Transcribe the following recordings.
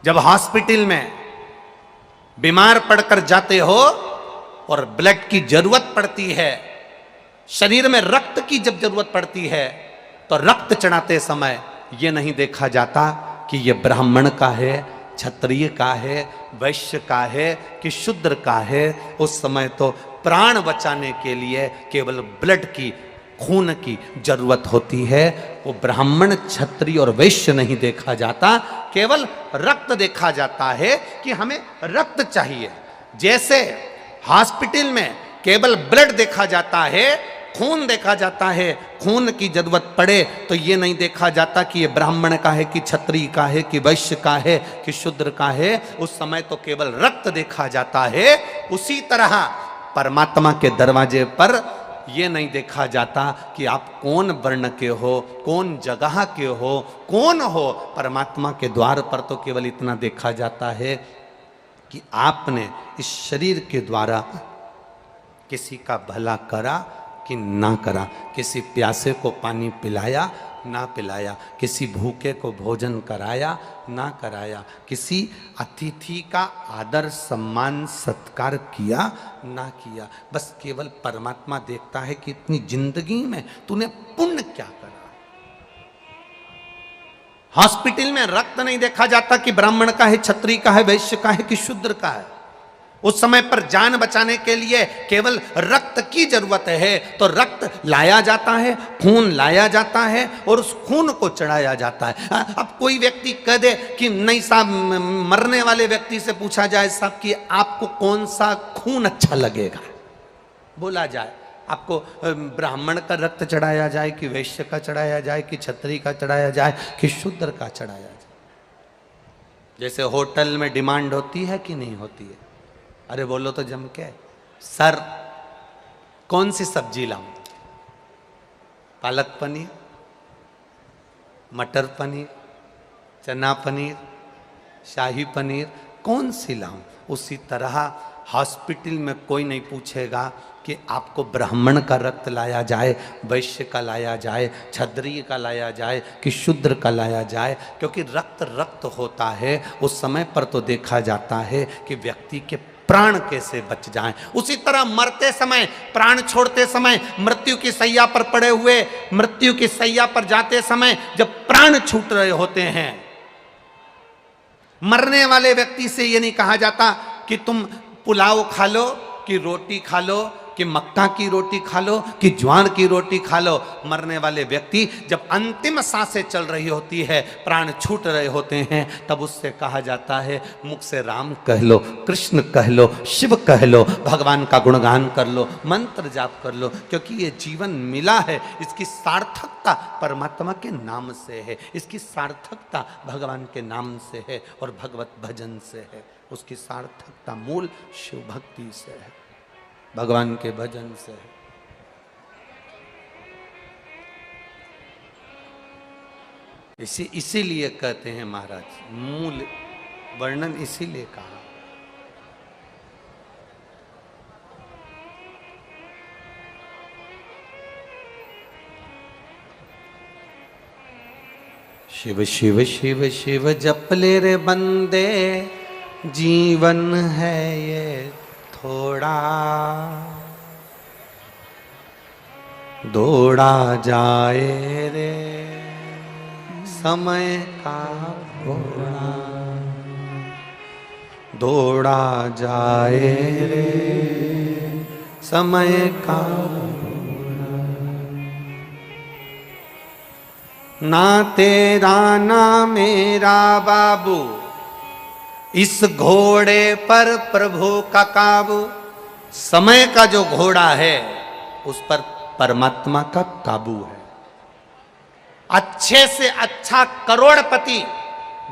जब हॉस्पिटल में बीमार पड़कर जाते हो और ब्लड की जरूरत पड़ती है, शरीर में रक्त की जब जरूरत पड़ती है, तो रक्त चढ़ाते समय यह नहीं देखा जाता कि यह ब्राह्मण का है, क्षत्रिय का है, वैश्य का है कि शूद्र का है। उस समय तो प्राण बचाने के लिए केवल ब्लड की, खून की जरूरत होती है। वो ब्राह्मण, क्षत्रिय और वैश्य नहीं देखा जाता, केवल रक्त देखा जाता है कि हमें रक्त चाहिए। जैसे हॉस्पिटल में केवल ब्लड देखा जाता है, खून देखा जाता है, खून की जरूरत पड़े तो ये नहीं देखा जाता कि ये ब्राह्मण का है कि क्षत्रिय का है कि वैश्य का है कि शूद्र का है। उस समय तो केवल रक्त देखा जाता है। उसी तरह परमात्मा के दरवाजे पर यह नहीं देखा जाता कि आप कौन वर्ण के हो, कौन जगह के हो, कौन हो। परमात्मा के द्वार पर तो केवल इतना देखा जाता है कि आपने इस शरीर के द्वारा किसी का भला करा कि ना करा, किसी प्यासे को पानी पिलाया ना पिलाया, किसी भूखे को भोजन कराया ना कराया, किसी अतिथि का आदर सम्मान सत्कार किया ना किया। बस केवल परमात्मा देखता है कि इतनी जिंदगी में तूने पुण्य क्या करा। हॉस्पिटल में रक्त नहीं देखा जाता कि ब्राह्मण का है, क्षत्रिय का है, वैश्य का है कि शूद्र का है। उस समय पर जान बचाने के लिए केवल रक्त की जरूरत है, तो रक्त लाया जाता है, खून लाया जाता है और उस खून को चढ़ाया जाता है। अब कोई व्यक्ति कह दे कि नहीं साहब, मरने वाले व्यक्ति से पूछा जाए साहब कि आपको कौन सा खून अच्छा लगेगा, बोला जाए आपको ब्राह्मण का रक्त चढ़ाया जाए कि वैश्य का चढ़ाया जाए कि क्षत्रिय का चढ़ाया जाए कि शूद्र का चढ़ाया जाए। जैसे होटल में डिमांड होती है कि नहीं होती है, अरे बोलो तो जम के, सर कौन सी सब्जी लाऊं, पालक पनीर, मटर पनीर, चना पनीर, शाही पनीर, कौन सी लाऊं। उसी तरह हॉस्पिटल में कोई नहीं पूछेगा कि आपको ब्राह्मण का रक्त लाया जाए, वैश्य का लाया जाए, क्षत्रिय का लाया जाए कि शूद्र का लाया जाए, क्योंकि रक्त रक्त होता है। उस समय पर तो देखा जाता है कि व्यक्ति के प्राण कैसे बच जाएं। उसी तरह मरते समय, प्राण छोड़ते समय, मृत्यु की सैया पर पड़े हुए, मृत्यु की सैया पर जाते समय जब प्राण छूट रहे होते हैं, मरने वाले व्यक्ति से यह नहीं कहा जाता कि तुम पुलाव खा लो कि रोटी खा लो कि मक्का की रोटी खा लो कि ज्वार की रोटी खा लो। मरने वाले व्यक्ति जब अंतिम सांसें चल रही होती है, प्राण छूट रहे होते हैं, तब उससे कहा जाता है मुख से राम कह लो, कृष्ण कह लो, शिव कह लो, भगवान का गुणगान कर लो, मंत्र जाप कर लो, क्योंकि ये जीवन मिला है, इसकी सार्थकता परमात्मा के नाम से है, इसकी सार्थकता भगवान के नाम से है और भगवत भजन से है। उसकी सार्थकता मूल शिव भक्ति से है, भगवान के भजन से है। इसीलिए कहते हैं महाराज, मूल वर्णन इसीलिए कहा। शिव शिव शिव शिव जप ले रे बंदे, जीवन है ये थोड़ा, दौड़ा जाए रे समय का घोड़ा, दौड़ा जाए रे समय का घोड़ा। ना तेरा ना मेरा बाबू, इस घोड़े पर प्रभु का काबू। समय का जो घोड़ा है उस पर परमात्मा का काबू है। अच्छे से अच्छा करोड़पति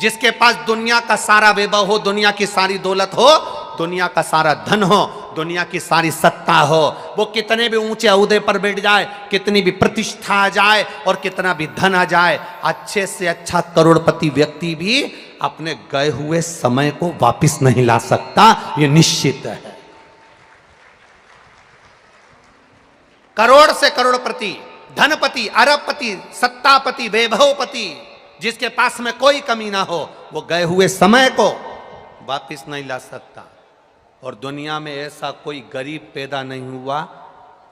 जिसके पास दुनिया का सारा वैभव हो, दुनिया की सारी दौलत हो, दुनिया का सारा धन हो, दुनिया की सारी सत्ता हो, वो कितने भी ऊंचे ओहदे पर बैठ जाए, कितनी भी प्रतिष्ठा आ जाए और कितना भी धन आ जाए, अच्छे से अच्छा करोड़पति व्यक्ति भी अपने गए हुए समय को वापस नहीं ला सकता, ये निश्चित है। करोड़ से करोड़पति, धनपति, अरबपति, सत्तापति, वैभवपति, जिसके पास में कोई कमी ना हो, वो गए हुए समय को वापिस नहीं ला सकता। और दुनिया में ऐसा कोई गरीब पैदा नहीं हुआ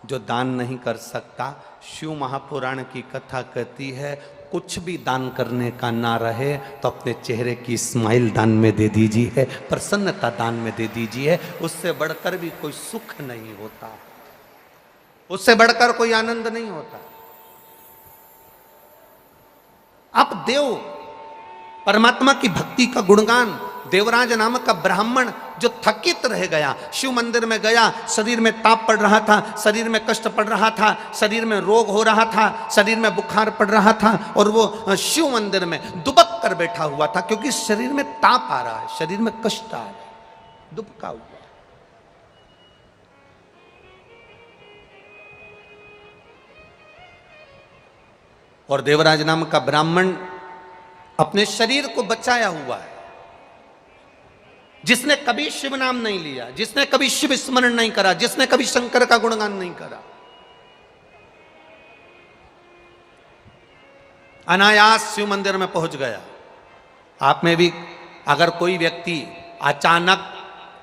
जो दान नहीं कर सकता। शिव महापुराण की कथा कहती है, कुछ भी दान करने का ना रहे तो अपने चेहरे की स्माइल दान में दे दीजिए, प्रसन्नता दान में दे दीजिए। उससे बढ़कर भी कोई सुख नहीं होता, उससे बढ़कर कोई आनंद नहीं होता। अब देव परमात्मा की भक्ति का गुणगान, देवराज नामक का ब्राह्मण जो थकित रह गया, शिव मंदिर में गया, शरीर में ताप पड़ रहा था, शरीर में कष्ट पड़ रहा था, शरीर में रोग हो रहा था, शरीर में बुखार पड़ रहा था, और वो शिव मंदिर में दुबक कर बैठा हुआ था, क्योंकि शरीर में ताप आ रहा है, शरीर में कष्ट आ रहा है, दुबका हुआ। और देवराज नाम का ब्राह्मण अपने शरीर को बचाया हुआ है, जिसने कभी शिव नाम नहीं लिया, जिसने कभी शिव स्मरण नहीं करा, जिसने कभी शंकर का गुणगान नहीं करा, अनायास शिव मंदिर में पहुंच गया। आप में भी अगर कोई व्यक्ति अचानक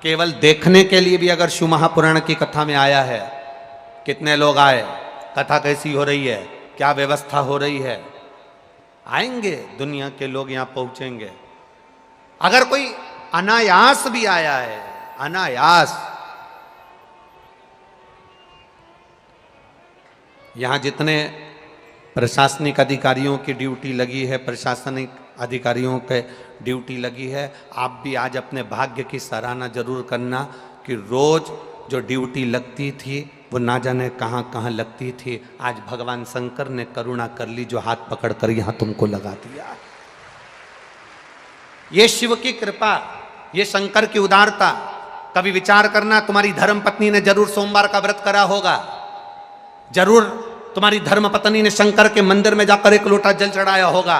केवल देखने के लिए भी अगर शिव महापुराण की कथा में आया है, कितने लोग आए, कथा कैसी हो रही है, क्या व्यवस्था हो रही है, आएंगे दुनिया के लोग यहां पहुंचेंगे। अगर कोई अनायास भी आया है, अनायास, यहां जितने प्रशासनिक अधिकारियों की ड्यूटी लगी है, प्रशासनिक अधिकारियों के ड्यूटी लगी है, आप भी आज अपने भाग्य की सराहना जरूर करना कि रोज जो ड्यूटी लगती थी वो ना जाने कहां कहां लगती थी, आज भगवान शंकर ने करुणा कर ली, जो हाथ पकड़कर यहां तुमको लगा दिया। ये शिव की कृपा, ये शंकर की उदारता। कभी विचार करना, तुम्हारी धर्म पत्नी ने जरूर सोमवार का व्रत करा होगा, जरूर तुम्हारी धर्म पत्नी ने शंकर के मंदिर में जाकर एक लोटा जल चढ़ाया होगा।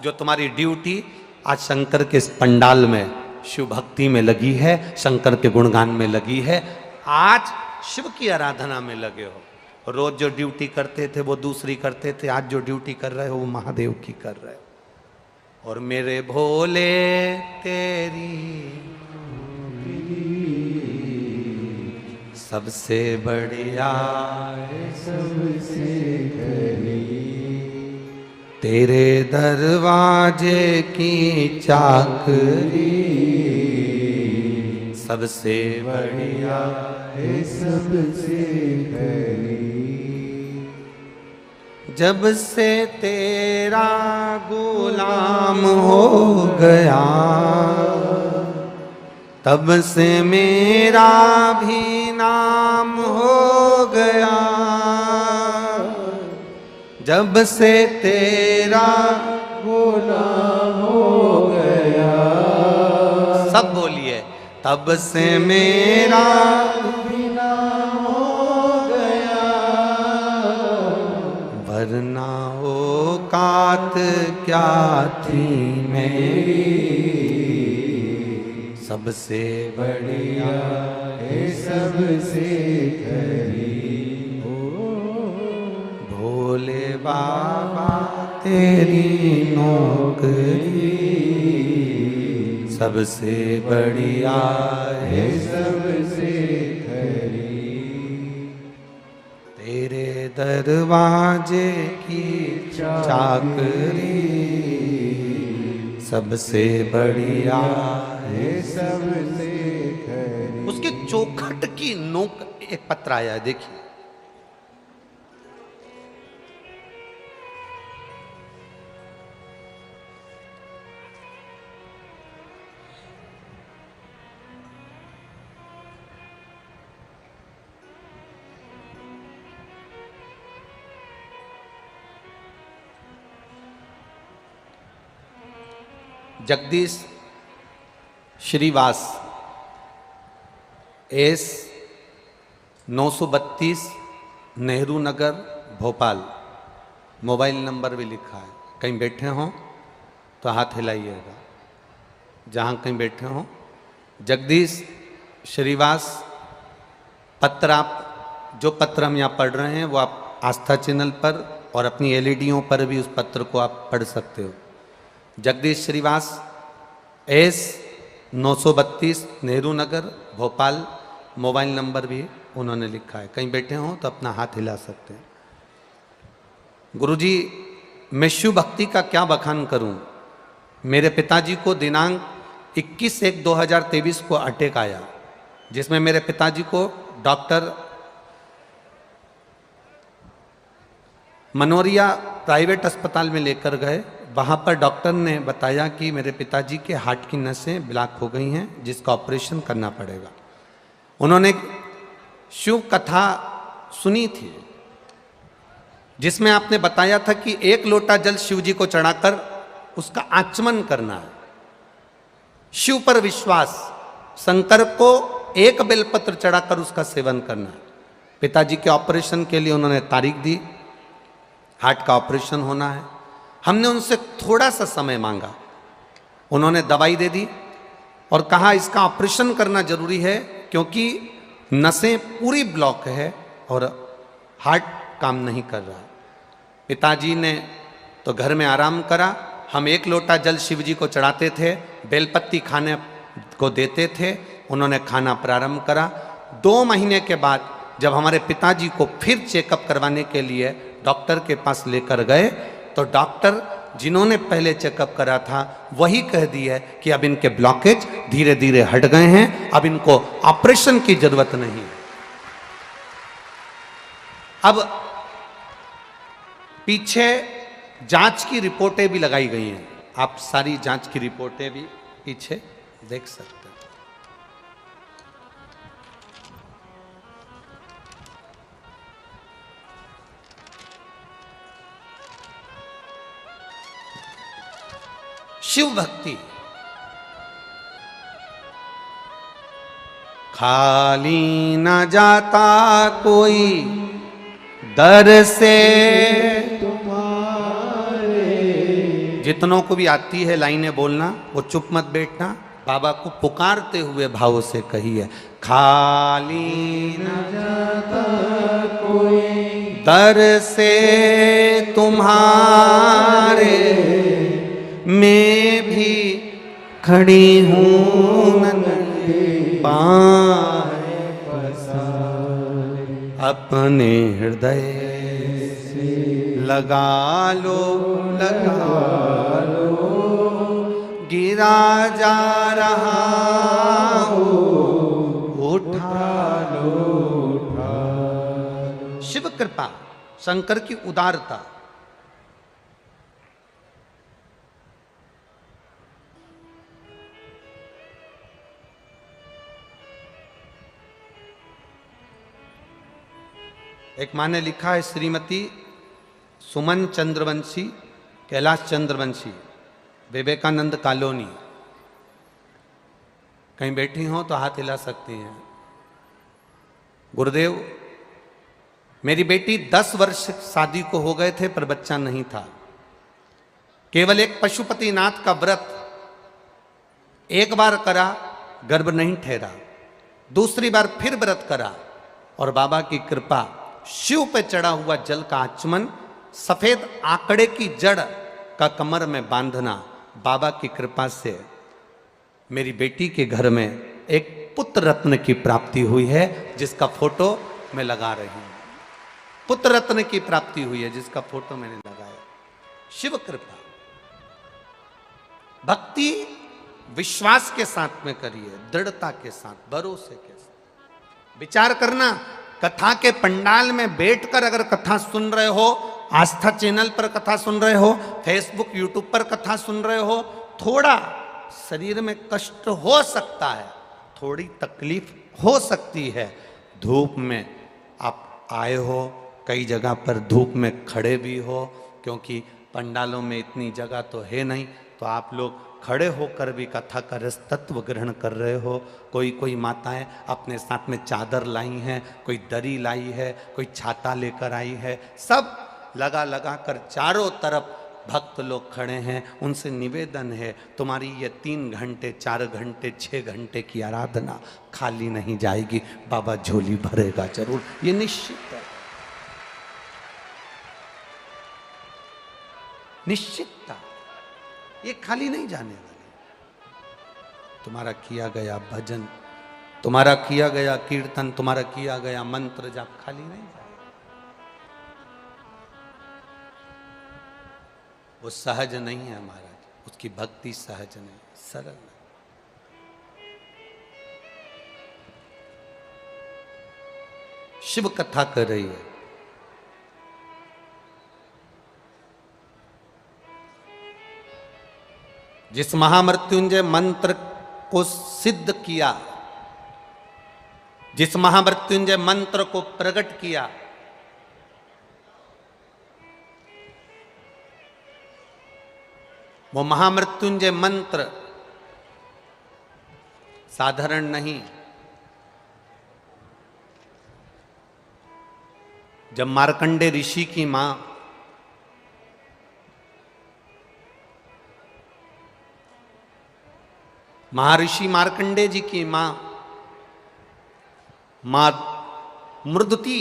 जो तुम्हारी ड्यूटी आज शंकर के इस पंडाल में शिव भक्ति में लगी है, शंकर के गुणगान में लगी है, आज शिव की आराधना में लगे हो। रोज जो ड्यूटी करते थे वो दूसरी करते थे, आज जो ड्यूटी कर रहे हो वो महादेव की कर रहे हो। और मेरे भोले तेरी सबसे बढ़िया सबसे तेरे दरवाजे की चाकरी सबसे बढ़िया है सबसे जब से तेरा गुलाम हो गया तब से मेरा भी नाम हो गया। जब से तेरा गुलाम हो गया, सब बोलिए, तब से मेरा भी नाम हो गया। वरना औकात क्या थी मेरी, सबसे बढ़िया है सबसे करीब। भोले बाबा तेरी नौकरी सबसे बढ़िया है सबसे करीब। तेरे दरवाजे की चाकरी सबसे बढ़िया है सबसे करीब। उसके चौखट की नोक एक पत्र आया है, देखिए। Jagdish Shrivas S 932 Nehru Nagar Bhopal, mobile number भी लिखा है। कहीं बैठे हों तो हाथ हिलाइएगा, जहाँ कहीं बैठे हों। जगदीश श्रीवास पत्र, आप जो पत्र हम यहाँ पढ़ रहे हैं वो आप आस्था चैनल पर और अपनी एलईडीओं पर भी उस पत्र को आप पढ़ सकते हो। Jagdish Shrivas, S 932 Nehru Nagar Bhopal, mobile number भी उन्होंने लिखा है। कहीं बैठे हों तो अपना हाथ हिला सकते हैं। गुरुजी, मैं शिव भक्ति का क्या बखान करूं। मेरे पिताजी को दिनांक 21/1/2023 को अटैक आया, जिसमें मेरे पिताजी को डॉक्टर मनोरिया प्राइवेट अस्पताल में लेकर गए। वहाँ पर डॉक्टर ने बताया कि मेरे पिताजी के हार्ट की नसें ब्लॉक हो गई हैं, जिसका ऑपरेशन करना पड़ेगा। उन्होंने शिव कथा सुनी थी, जिसमें आपने बताया था कि 1 लोटा जल शिव जी को चढ़ाकर उसका आचमन करना है। शिव पर विश्वास, शंकर को 1 बेलपत्र चढ़ाकर उसका सेवन करना है। पिताजी के ऑपरेशन के लिए उन्होंने तारीख दी, हार्ट का ऑपरेशन होना है। हमने उनसे थोड़ा सा समय मांगा, उन्होंने दवाई दे दी और कहा इसका ऑपरेशन करना जरूरी है, क्योंकि नसें पूरी ब्लॉक है और हार्ट काम नहीं कर रहा। पिताजी ने तो घर में आराम करा। हम 1 लोटा जल शिव जी को चढ़ाते थे, बेलपत्ती खाने को देते थे। उन्होंने खाना प्रारंभ करा। 2 महीने के बाद जब हमारे पिताजी को फिर चेकअप करवाने के लिए डॉक्टर के पास लेकर गए, तो डॉक्टर जिन्होंने पहले चेकअप करा था वही कह दिया है कि अब इनके ब्लॉकेज धीरे धीरे हट गए हैं, अब इनको ऑपरेशन की जरूरत नहीं है। अब पीछे जांच की रिपोर्टें भी लगाई गई हैं, आप सारी जांच की रिपोर्टें भी पीछे देख सकते हैं। शिव भक्ति खाली न जाता कोई दर से तुम्हारे। जितनों को भी आती है लाइनें बोलना, वो चुप मत बैठना, बाबा को पुकारते हुए भाव से कहिए, खाली न जाता कोई दर से तुम्हारे, मैं भी खड़ी हूँ पाए पसारे, अपने हृदय से लगा लो, गिरा जा रहा हो, उठा लो। शिव कृपा, शंकर की उदारता। एक माँ ने लिखा है, श्रीमती सुमन चंद्रवंशी, कैलाश चंद्रवंशी, विवेकानंद कॉलोनी। कहीं बैठी हो तो हाथ हिला सकती हैं। गुरुदेव, मेरी बेटी 10 वर्ष शादी को हो गए थे पर बच्चा नहीं था। केवल एक पशुपतिनाथ का व्रत एक बार करा, गर्भ नहीं ठहरा। दूसरी बार फिर व्रत करा और बाबा की कृपा, शिव पे चढ़ा हुआ जल का आचमन, सफेद आंकड़े की जड़ का कमर में बांधना, बाबा की कृपा से मेरी बेटी के घर में एक पुत्र रत्न की प्राप्ति हुई है, जिसका फोटो मैं लगा रही हूं। पुत्र रत्न की प्राप्ति हुई है, जिसका फोटो मैंने लगाया। शिव कृपा। भक्ति विश्वास के साथ में करिए, दृढ़ता के साथ, भरोसे के साथ। विचार करना, कथा के पंडाल में बैठकर अगर कथा सुन रहे हो, आस्था चैनल पर कथा सुन रहे हो, फेसबुक यूट्यूब पर कथा सुन रहे हो, थोड़ा शरीर में कष्ट हो सकता है, थोड़ी तकलीफ हो सकती है। धूप में आप आए हो, कई जगह पर धूप में खड़े भी हो, क्योंकि पंडालों में इतनी जगह तो है नहीं, तो आप लोग खड़े होकर भी कथा का रस तत्व ग्रहण कर रहे हो। कोई माताएं अपने साथ में चादर लाई हैं, कोई दरी लाई है, कोई छाता लेकर आई है, सब लगा कर चारों तरफ भक्त लोग खड़े हैं। उनसे निवेदन है, तुम्हारी ये 3 घंटे 4 घंटे 6 घंटे की आराधना खाली नहीं जाएगी, बाबा झोली भरेगा जरूर, ये निश्चित है, निश्चितता। ये खाली नहीं जाने वाले। तुम्हारा किया गया भजन, तुम्हारा किया गया कीर्तन, तुम्हारा किया गया मंत्र जाप खाली नहीं जाए। वो सहज नहीं है महाराज, उसकी भक्ति सहज नहीं, सरल नहीं। शिव कथा कर रही है, जिस महामृत्युंजय मंत्र को सिद्ध किया, जिस महामृत्युंजय मंत्र को प्रकट किया, वो महामृत्युंजय मंत्र साधारण नहीं। जब मार्कंडे ऋषि की मां महर्षि मार्कंडे जी की मां मृदुति,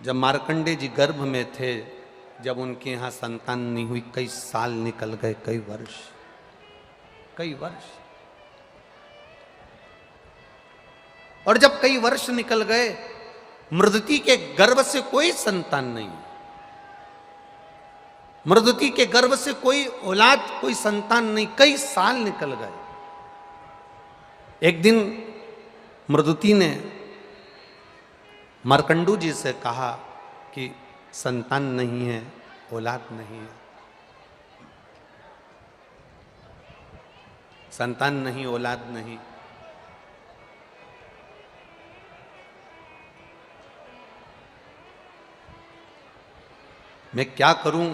जब मार्कंडे जी गर्भ में थे, जब उनके यहां संतान नहीं हुई, कई साल निकल गए, कई वर्ष। और जब कई वर्ष निकल गए, मृदुति के गर्भ से कोई संतान नहीं, मृदुति के गर्भ से कोई औलाद, कोई संतान नहीं, कई साल निकल गए। एक दिन मृदुति ने मार्कंडू जी से कहा कि संतान नहीं है, औलाद नहीं है, संतान नहीं, औलाद नहीं, मैं क्या करूं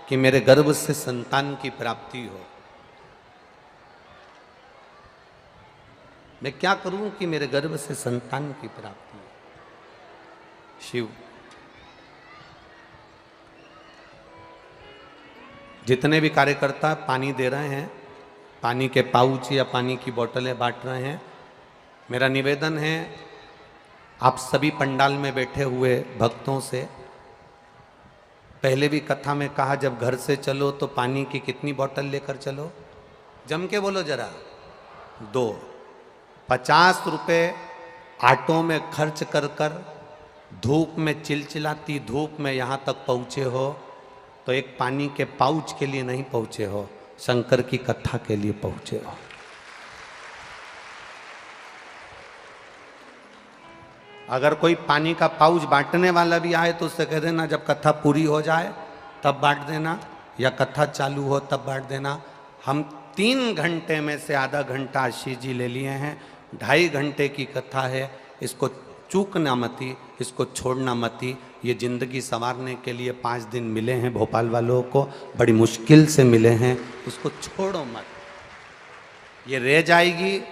कि मेरे गर्भ से संतान की प्राप्ति हो, मैं क्या करूं कि मेरे गर्भ से संतान की प्राप्ति हो। शिव जितने भी कार्यकर्ता पानी दे रहे हैं, पानी के पाउच या पानी की बोतलें बांट रहे हैं, मेरा निवेदन है आप सभी पंडाल में बैठे हुए भक्तों से, पहले भी कथा में कहा जब घर से चलो तो पानी की कितनी बोतल लेकर चलो, जम के बोलो जरा, 2। 50 रुपये ऑटो में खर्च कर कर धूप में, चिलचिलाती धूप में यहाँ तक पहुँचे हो, तो एक पानी के पाउच के लिए नहीं पहुँचे हो, शंकर की कथा के लिए पहुँचे हो। अगर कोई पानी का पाउच बांटने वाला भी आए तो उससे कह देना जब कथा पूरी हो जाए तब बांट देना, या कथा चालू हो तब बांट देना। हम 3 घंटे में से आधा घंटा आशीष जी ले लिए हैं, 2.5 घंटे की कथा है, इसको चूकना मती, इसको छोड़ना मती। ये ज़िंदगी संवारने के लिए 5 दिन मिले हैं भोपाल वालों को, बड़ी मुश्किल से मिले हैं, इसको छोड़ो मत, ये रह जाएगी।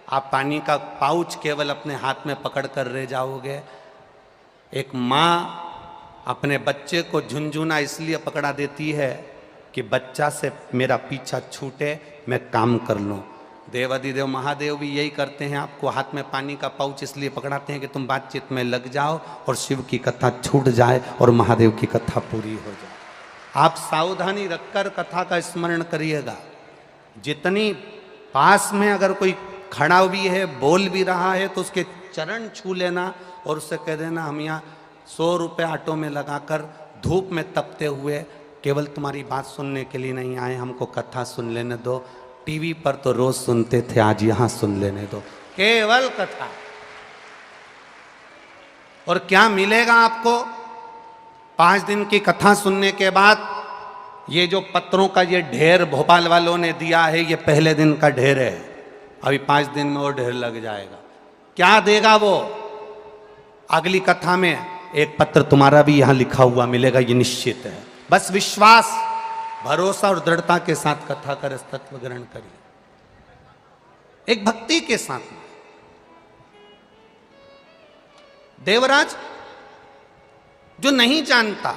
आप पानी का पाउच केवल अपने हाथ में पकड़ कर रह जाओगे। एक माँ अपने बच्चे को झुनझुना इसलिए पकड़ा देती है कि बच्चा से मेरा पीछा छूटे, मैं काम कर लूँ। देवादिदेव महादेव भी यही करते हैं, आपको हाथ में पानी का पाउच इसलिए पकड़ाते हैं कि तुम बातचीत में लग जाओ और शिव की कथा छूट जाए और महादेव की कथा पूरी हो जाए। आप सावधानी रखकर कथा का स्मरण करिएगा। जितनी पास में अगर कोई खड़ा भी है, बोल भी रहा है, तो उसके चरण छू लेना और उससे कह देना हम यहाँ 100 रुपये ऑटो में लगाकर धूप में तपते हुए केवल तुम्हारी बात सुनने के लिए नहीं आए, हमको कथा सुन लेने दो। टीवी पर तो रोज सुनते थे, आज यहाँ सुन लेने दो, केवल कथा। और क्या मिलेगा आपको 5 दिन की कथा सुनने के बाद? ये जो पत्रों का ये ढेर भोपाल वालों ने दिया है, ये पहले दिन का ढेर है, अभी 5 दिन में वो ढेर लग जाएगा। क्या देगा वो? अगली कथा में एक पत्र तुम्हारा भी यहां लिखा हुआ मिलेगा, ये निश्चित है। बस विश्वास, भरोसा और दृढ़ता के साथ कथा का रस तत्व ग्रहण करिए, एक भक्ति के साथ। देवराज जो नहीं जानता,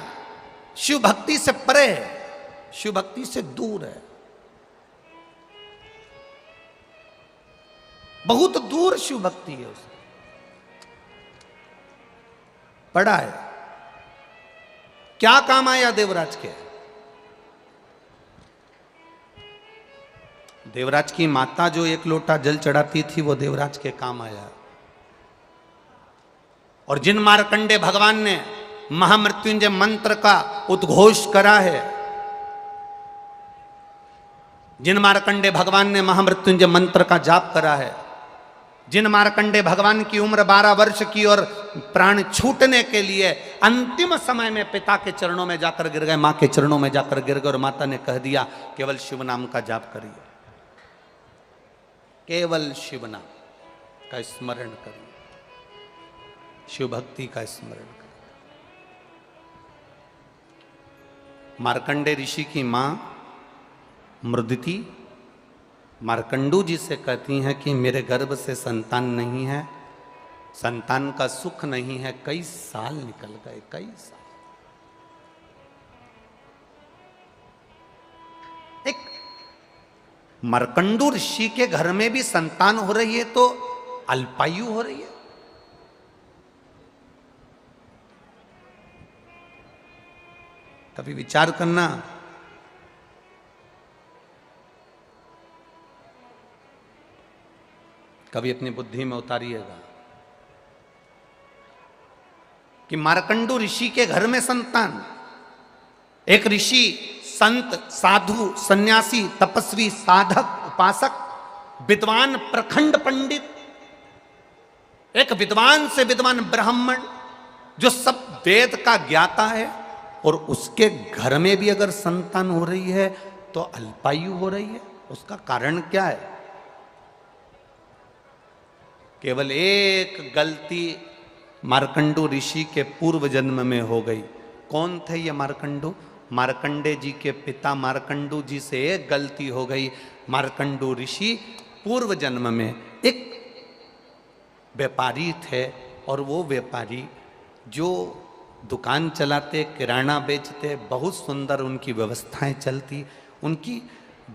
शिव भक्ति से परे है, शिव भक्ति से दूर है, बहुत दूर शिव भक्ति है उससे, पड़ा है। क्या काम आया देवराज के? देवराज की माता जो एक लोटा जल चढ़ाती थी वो देवराज के काम आया। और जिन मार्कंडे भगवान ने महामृत्युंजय मंत्र का उद्घोष करा है, जिन मार्कंडे भगवान ने महामृत्युंजय मंत्र का जाप करा है, जिन मार्कंडे भगवान की उम्र 12 वर्ष की और प्राण छूटने के लिए अंतिम समय में पिता के चरणों में जाकर गिर गए, मां के चरणों में जाकर गिर गए और माता ने कह दिया केवल शिव नाम का जाप करिए, केवल शिव नाम का स्मरण करिए, शिव भक्ति का स्मरण करिए। मार्कंडे ऋषि की मां मृदिति मार्कंडू जी से कहती हैं कि मेरे गर्भ से संतान नहीं है, संतान का सुख नहीं है, कई साल निकल गए, कई साल। एक मार्कंडू ऋषि के घर में भी संतान हो रही है तो अल्पायु हो रही है। कभी विचार करना, कभी अपनी बुद्धि में उतारिएगा कि मार्कंडू ऋषि के घर में संतान, एक ऋषि, संत, साधु, सन्यासी, तपस्वी, साधक, उपासक, विद्वान, प्रखंड पंडित, एक विद्वान से विद्वान ब्राह्मण जो सब वेद का ज्ञाता है, और उसके घर में भी अगर संतान हो रही है तो अल्पायु हो रही है। उसका कारण क्या है? केवल एक गलती मार्कंडू ऋषि के पूर्व जन्म में हो गई। कौन थे ये मार्कंडू? मार्कंडे जी के पिता मार्कंडू जी से एक गलती हो गई। मार्कंडू ऋषि पूर्व जन्म में एक व्यापारी थे, और वो व्यापारी जो दुकान चलाते, किराना बेचते, बहुत सुंदर उनकी व्यवस्थाएं चलती, उनकी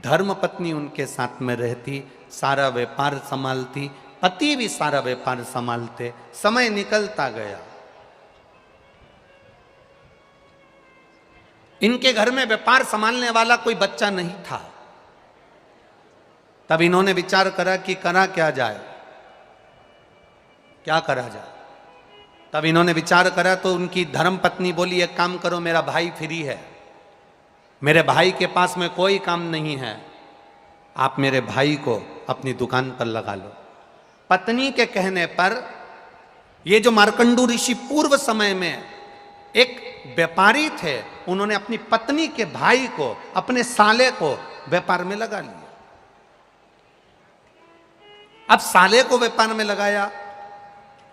धर्मपत्नी उनके साथ में रहती, सारा व्यापार संभालती, पति भी सारा व्यापार संभालते। समय निकलता गया, इनके घर में व्यापार संभालने वाला कोई बच्चा नहीं था। तब इन्होंने विचार करा कि करा क्या जाए, क्या करा जाए। तब इन्होंने विचार करा तो उनकी धर्म पत्नी बोली एक काम करो, मेरा भाई फ्री है, मेरे भाई के पास में कोई काम नहीं है, आप मेरे भाई को अपनी दुकान पर लगा लो। पत्नी के कहने पर ये जो मार्कंडू ऋषि पूर्व समय में एक व्यापारी थे, उन्होंने अपनी पत्नी के भाई को, अपने साले को व्यापार में लगा लिया। अब साले को व्यापार में लगाया,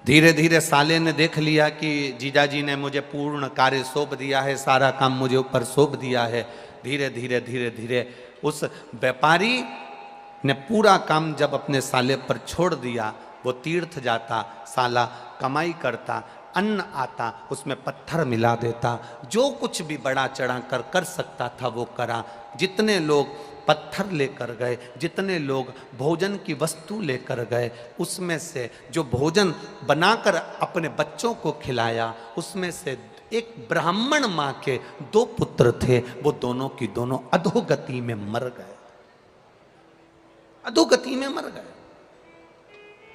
धीरे धीरे साले ने देख लिया कि जीजाजी ने मुझे पूर्ण कार्य सौंप दिया है, सारा काम मुझे ऊपर सौंप दिया है। धीरे धीरे धीरे धीरे उस व्यापारी ने पूरा काम जब अपने साले पर छोड़ दिया, वो तीर्थ जाता, साला कमाई करता, अन्न आता, उसमें पत्थर मिला देता, जो कुछ भी बड़ा चढ़ा कर सकता था वो करा। जितने लोग पत्थर लेकर गए, जितने लोग भोजन की वस्तु लेकर गए, उसमें से जो भोजन बनाकर अपने बच्चों को खिलाया, उसमें से एक ब्राह्मण माँ के 2 पुत्र थे, वो दोनों की दोनों अधोगति में मर गए, अधोगति में मर गए।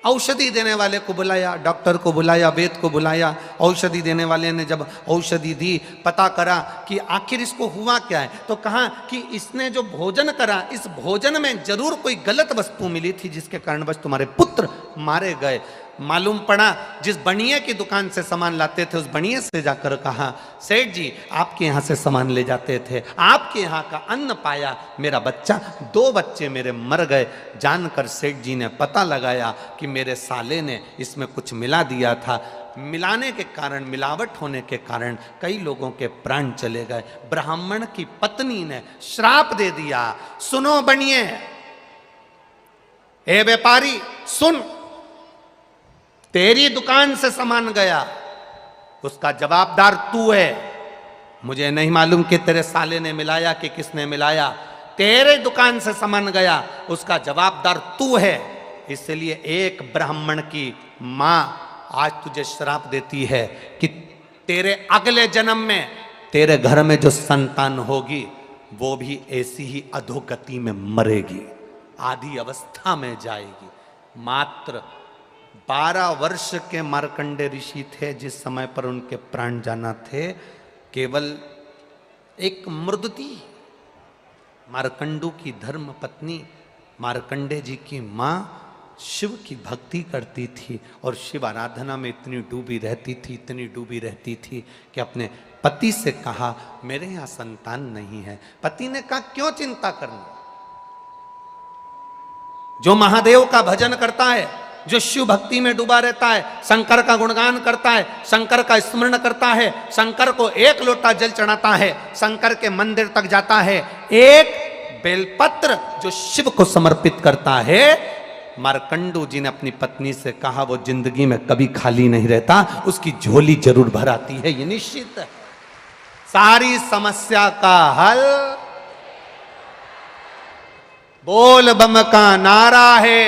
औषधि देने वाले को बुलाया, डॉक्टर को बुलाया, वैद्य को बुलाया। औषधि देने वाले ने जब औषधि दी, पता करा कि आखिर इसको हुआ क्या है, तो कहा कि इसने जो भोजन करा, इस भोजन में जरूर कोई गलत वस्तु मिली थी जिसके कारणवश तुम्हारे पुत्र मारे गए। मालूम पड़ा, जिस बनिए की दुकान से सामान लाते थे, उस बनिए से जाकर कहा, सेठ जी आपके यहाँ से सामान ले जाते थे, आपके यहाँ का अन्न पाया, मेरा बच्चा, 2 बच्चे मेरे मर गए। जानकर सेठ जी ने पता लगाया कि मेरे साले ने इसमें कुछ मिला दिया था। मिलाने के कारण, मिलावट होने के कारण कई लोगों के प्राण चले गए। ब्राह्मण की पत्नी ने श्राप दे दिया, सुनो बनिए, ए व्यापारी सुन, तेरी दुकान से सामान गया, उसका जवाबदार तू है। मुझे नहीं मालूम कि तेरे साले ने मिलाया कि किसने मिलाया, तेरे दुकान से सामान गया, उसका जवाबदार तू है। इसलिए एक ब्राह्मण की मां आज तुझे श्राप देती है कि तेरे अगले जन्म में तेरे घर में जो संतान होगी वो भी ऐसी ही अधोगति में मरेगी, आधी अवस्था में जाएगी। मात्र 12 वर्ष के मार्कंडे ऋषि थे जिस समय पर उनके प्राण जाना थे। केवल एक मृदुति, मार्कंडू की धर्म पत्नी, मार्कंडे जी की माँ शिव की भक्ति करती थी और शिव आराधना में इतनी डूबी रहती थी, इतनी डूबी रहती थी कि अपने पति से कहा मेरे यहाँ संतान नहीं है। पति ने कहा क्यों चिंता करनी, जो महादेव का भजन करता है, जो शिव भक्ति में डूबा रहता है, शंकर का गुणगान करता है, शंकर का स्मरण करता है, शंकर को एक लोटा जल चढ़ाता है, शंकर के मंदिर तक जाता है, एक बेलपत्र जो शिव को समर्पित करता है। मार्कंडू जी ने अपनी पत्नी से कहा वो जिंदगी में कभी खाली नहीं रहता, उसकी झोली जरूर भर आती है, ये निश्चित है। सारी समस्या का हल बोल बम का नारा है,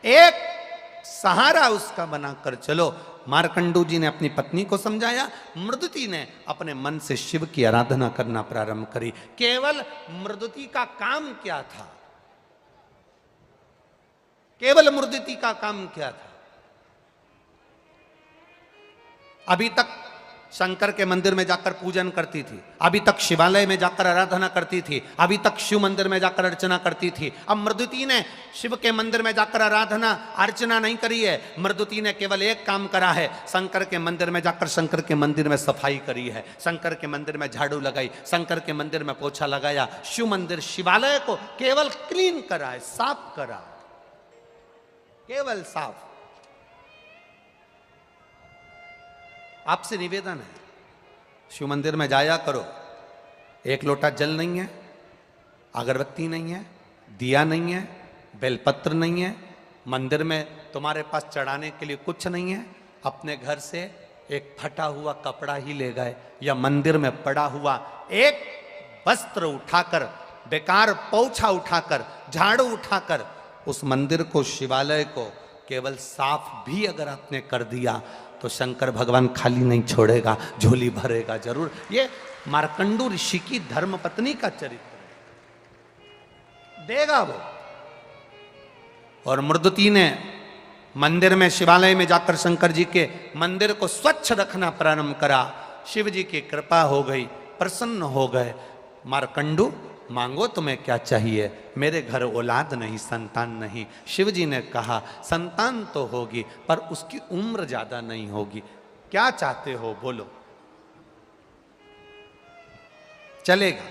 एक सहारा उसका बनाकर चलो। मार्कंडू जी ने अपनी पत्नी को समझाया, मृदुति ने अपने मन से शिव की आराधना करना प्रारंभ करी। केवल मृदुति का काम क्या था, केवल मृदुति का काम क्या था? अभी तक शंकर के मंदिर में जाकर पूजन करती थी, अभी तक शिवालय में जाकर आराधना करती थी, अभी तक शिव मंदिर में जाकर अर्चना करती थी। अब मृदुति ने शिव के मंदिर में जाकर आराधना अर्चना नहीं करी है, मृदुति ने केवल एक काम करा है, शंकर के मंदिर में जाकर शंकर के मंदिर में सफाई करी है, शंकर के मंदिर में झाड़ू लगाई, शंकर के मंदिर में पोछा लगाया, शिव मंदिर शिवालय को केवल क्लीन करा है, साफ करा, केवल साफ। आपसे निवेदन है, शिव मंदिर में जाया करो, एक लोटा जल नहीं है, अगरबत्ती नहीं है, दिया नहीं है, बेलपत्र नहीं है, मंदिर में तुम्हारे पास चढ़ाने के लिए कुछ नहीं है, अपने घर से एक फटा हुआ कपड़ा ही ले गए या मंदिर में पड़ा हुआ एक वस्त्र उठाकर, बेकार पोछा उठाकर, झाड़ू उठाकर उस मंदिर को, शिवालय को केवल साफ भी अगर आपने कर दिया तो शंकर भगवान खाली नहीं छोड़ेगा, झोली भरेगा जरूर। ये मार्कंडू ऋषि की धर्मपत्नी का चरित्र देगा वो। और मृदुति ने मंदिर में, शिवालय में जाकर शंकर जी के मंदिर को स्वच्छ रखना प्रारंभ करा। शिव जी की कृपा हो गई, प्रसन्न हो गए। मार्कंडू मांगो तुम्हें क्या चाहिए? मेरे घर औलाद नहीं, संतान नहीं। शिव जी ने कहा संतान तो होगी पर उसकी उम्र ज्यादा नहीं होगी, क्या चाहते हो बोलो। चलेगा,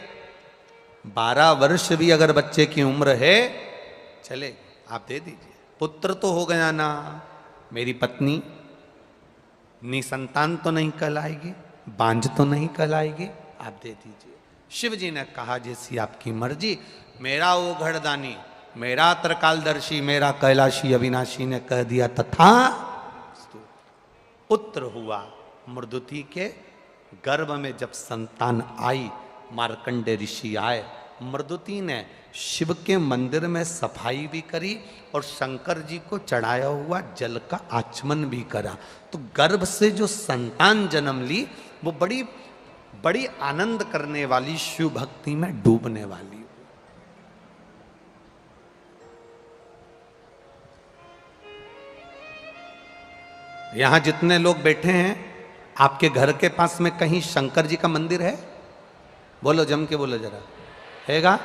12 वर्ष भी अगर बच्चे की उम्र है चलेगा, आप दे दीजिए। पुत्र तो हो गया ना, मेरी पत्नी निसंतान तो नहीं कहलाएगी, बांझ तो नहीं कहलाएगी, आप दे दीजिए। शिव जी ने कहा जैसी आपकी मर्जी। मेरा वो घड़दानी, मेरा त्रिकालदर्शी, मेरा कैलाशी अविनाशी ने कह दिया तथा पुत्र हुआ। मृदुति के गर्भ में जब संतान आई, मार्कंडे ऋषि आए, मृदुति ने शिव के मंदिर में सफाई भी करी और शंकर जी को चढ़ाया हुआ जल का आचमन भी करा। तो गर्भ से जो संतान जन्म ली वो बड़ी बड़ी आनंद करने वाली, शिव भक्ति में डूबने वाली। यहां जितने लोग बैठे हैं, आपके घर के पास में कहीं शंकर जी का मंदिर है? बोलो, जम के बोलो जरा, हैगा?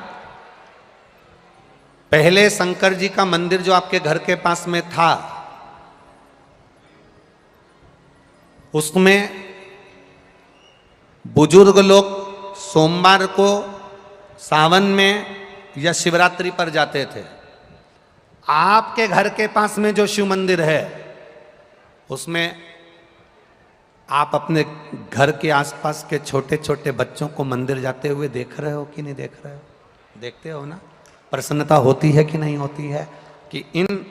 पहले शंकर जी का मंदिर जो आपके घर के पास में था, उसमें बुजुर्ग लोग सोमवार को, सावन में या शिवरात्रि पर जाते थे। आपके घर के पास में जो शिव मंदिर है उसमें आप अपने घर के आसपास के छोटे छोटे बच्चों को मंदिर जाते हुए देख रहे हो कि नहीं देख रहे हो? देखते हो ना? प्रसन्नता होती है कि नहीं होती है? कि इन,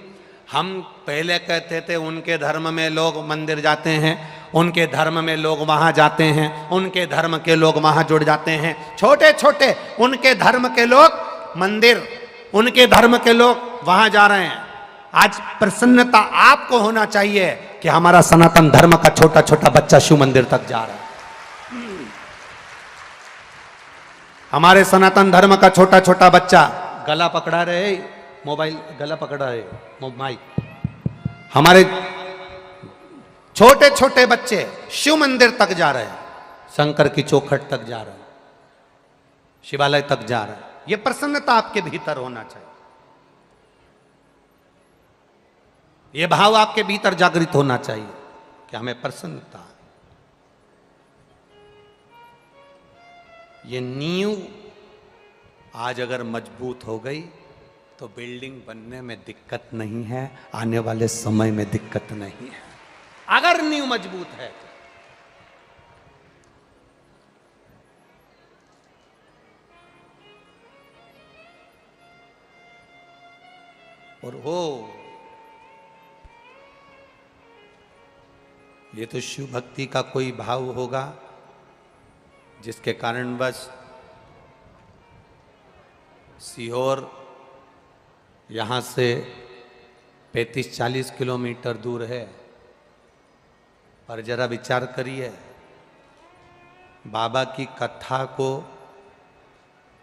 हम पहले कहते थे उनके धर्म में लोग मंदिर जाते हैं, उनके धर्म में लोग वहां जाते हैं, उनके धर्म के लोग वहां जुड़ जाते हैं। छोटे छोटे उनके धर्म के लोग मंदिर, उनके धर्म के लोग वहां जा रहे हैं। आज प्रसन्नता आपको होना चाहिए कि हमारा सनातन धर्म का छोटा छोटा बच्चा शिव मंदिर तक जा रहा है। हमारे सनातन धर्म का छोटा छोटा बच्चा गला पकड़ा रहे, मोबाइल गला पकड़ा रहे, माइक। हमारे छोटे छोटे बच्चे शिव मंदिर तक जा रहे हैं, शंकर की चौखट तक जा रहे हैं, शिवालय तक जा रहे हैं। यह प्रसन्नता आपके भीतर होना चाहिए, यह भाव आपके भीतर जागृत होना चाहिए कि हमें प्रसन्नता है। ये नींव आज अगर मजबूत हो गई तो बिल्डिंग बनने में दिक्कत नहीं है, आने वाले समय में दिक्कत नहीं है, अगर नींव मजबूत है तो। और हो ये तो शिव भक्ति का कोई भाव होगा जिसके कारणवश सीहोर यहाँ से 35-40 किलोमीटर दूर है, पर जरा विचार करिए, बाबा की कथा को,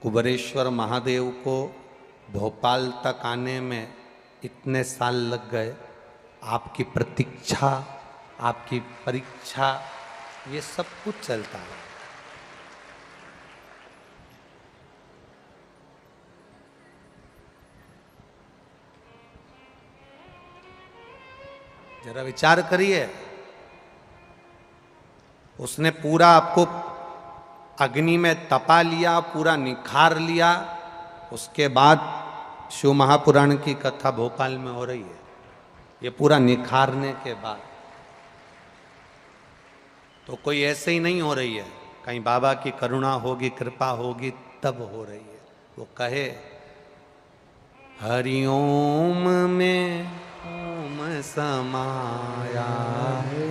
कुबेरेश्वर महादेव को भोपाल तक आने में इतने साल लग गए। आपकी प्रतीक्षा, आपकी परीक्षा, ये सब कुछ चलता है। जरा विचार करिए, उसने पूरा आपको अग्नि में तपा लिया, पूरा निखार लिया, उसके बाद शिव महापुराण की कथा भोपाल में हो रही है। ये पूरा निखारने के बाद तो कोई ऐसे ही नहीं हो रही है, कहीं बाबा की करुणा होगी, कृपा होगी तब हो रही है। वो कहे हरिओम में ओम समाया है,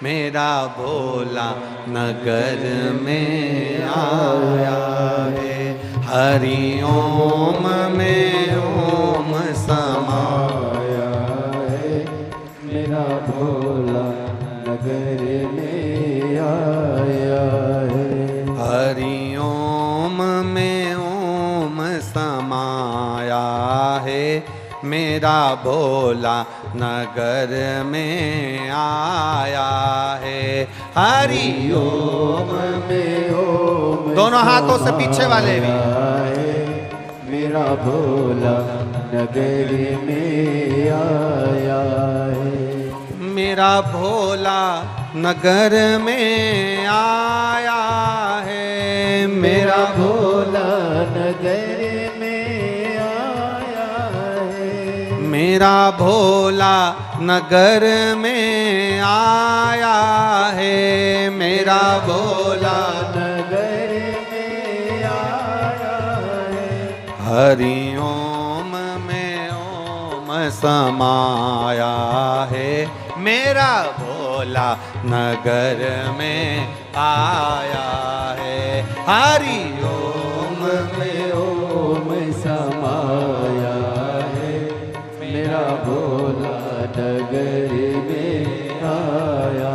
मेरा भोला नगर में आया है। हरिओम में ओम समाया है, मेरा भोला नगर में आया है। हरिओम में ओम समाया है, मेरा भोला नगर में आया है। हरिओम में ओम दोनों हाथों से पीछे वाले भी। मेरा भोला नगर में आया है। मेरा भोला नगर में आया है, मेरा भोला नगर में आया है। मेरा भोला नगर में आया है, मेरा भोला नगर में आया है। हरिओम में ओम समाया है, मेरा भोला नगर में आया है। हरिओम में ओम समाया है, मेरा भोला नगर में आया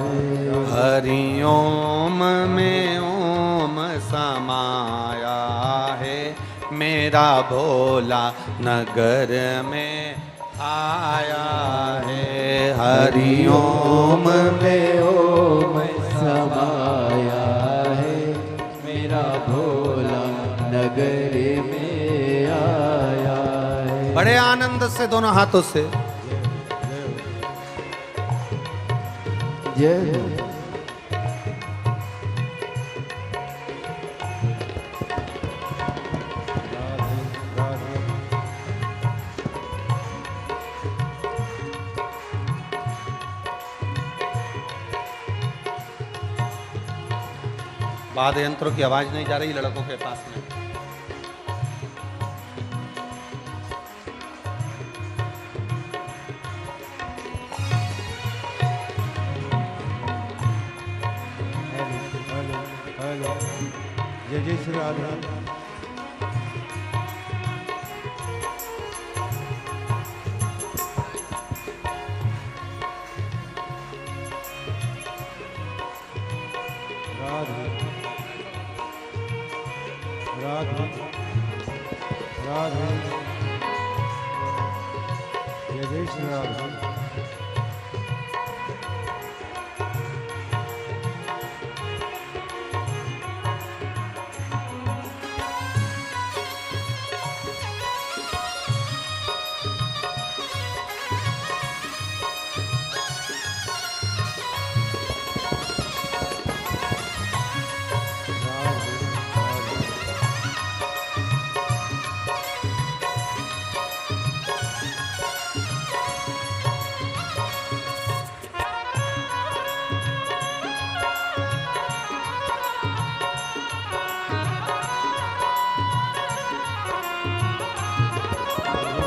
है। हरिओम में ओम समाया है, मेरा भोला नगर में आया है। हरिओम में ओम समाया है, मेरा भोला नगर में आया है। बड़े आनंद से दोनों हाथों से जय वाद्य यंत्रों की आवाज नहीं जा रही लड़कों के पास में। जय जय श्री राधा। राधे राधे जय जय श्री राधे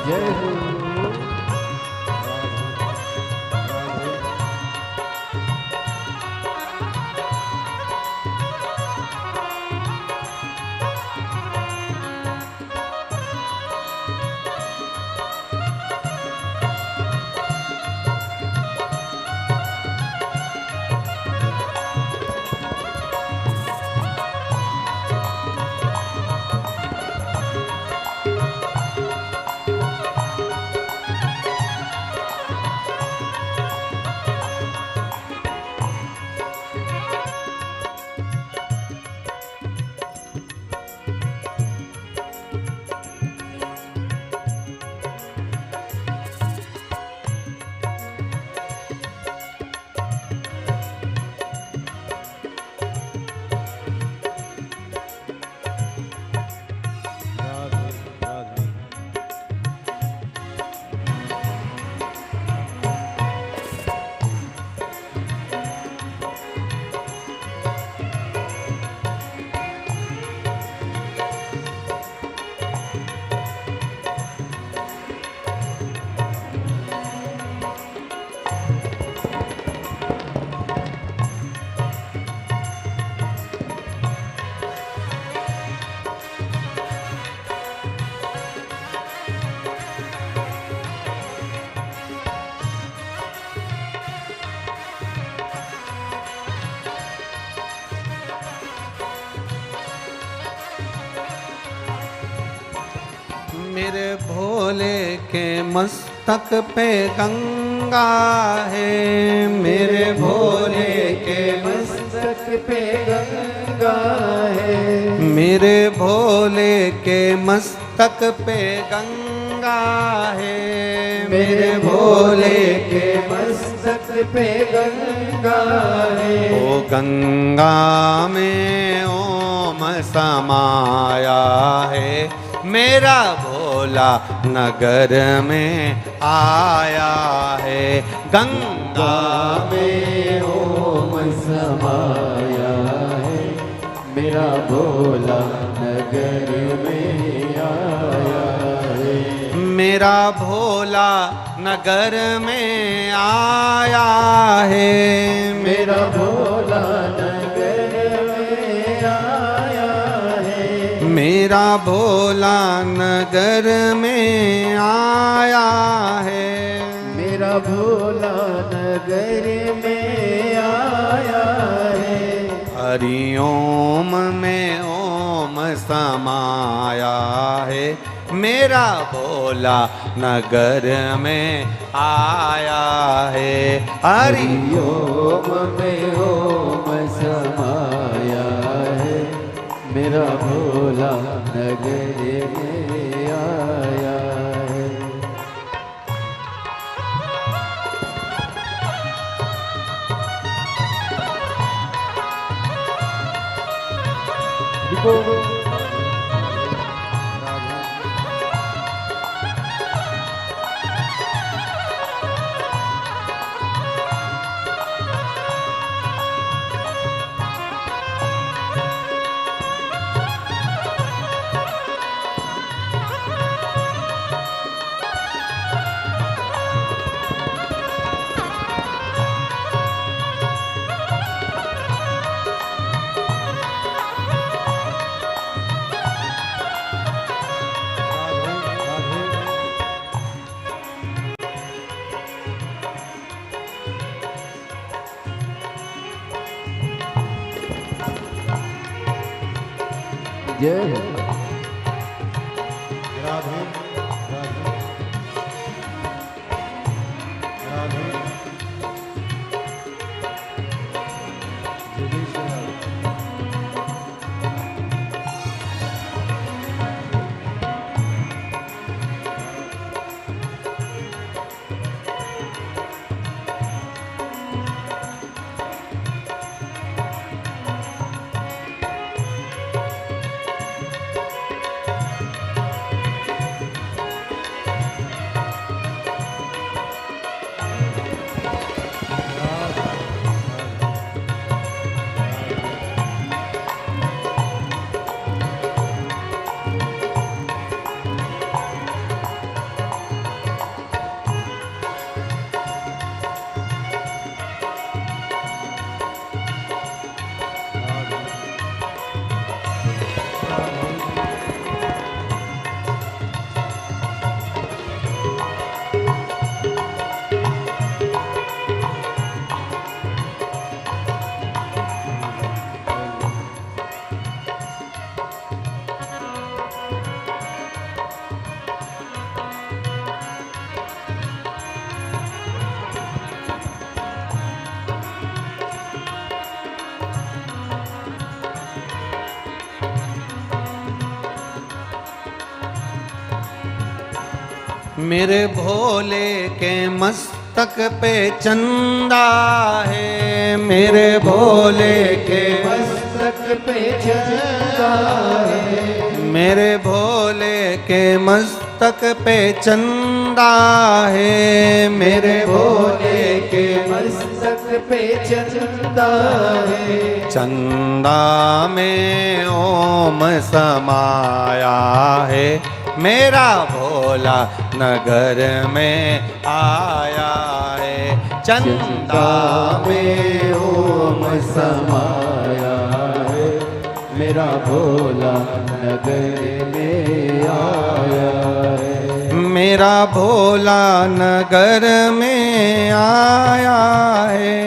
जय हो मेरे भोले के मस्तक पे गंगा है, मेरे भोले के मस्तक पे गंगा है, मेरे भोले के मस्तक पे गंगा है, मेरे भोले के मस्तक पे गंगा है। ओ गंगा में ओम समाया है, मेरा भोला नगर में आया है। गंगा में ओम समाया है, मेरा भोला नगर में आया है। मेरा भोला नगर में आया है, मेरा भोला नगर में आया है, मेरा भोला नगर में आया है, मेरा भोला नगर में आया है। हरि ओम में ओम समाया है, मेरा भोला नगर में आया है। हरि ओम में ओम समाया है, मेरा भोला नगर में आया है। जय हो। राधे राधे राधे जगदीश्वर मेरे भोले के मस्तक पे चंदा है, मेरे भोले के मस्तक पे चंदा है, मेरे भोले के मस्तक पे चंदा है, मेरे भोले के मस्तक पे चंदा है। चंदा में ओम समाया है, मेरा भोला नगर में आया है। चंदा में ओम समाया है, मेरा भोला नगर में आया है। मेरा भोला नगर में आया है,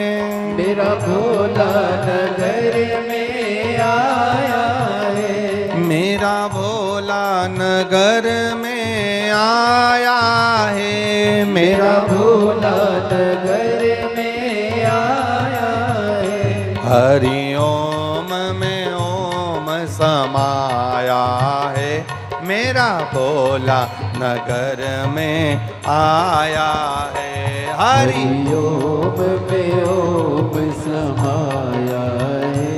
मेरा भोला नगर में आया है। मेरा भोला नगर में आया है, मेरा भोला नगर में आया है। हरि ओम में ओम समाया है, मेरा भोला नगर में आया है। हरि ओम में ओम समाया है,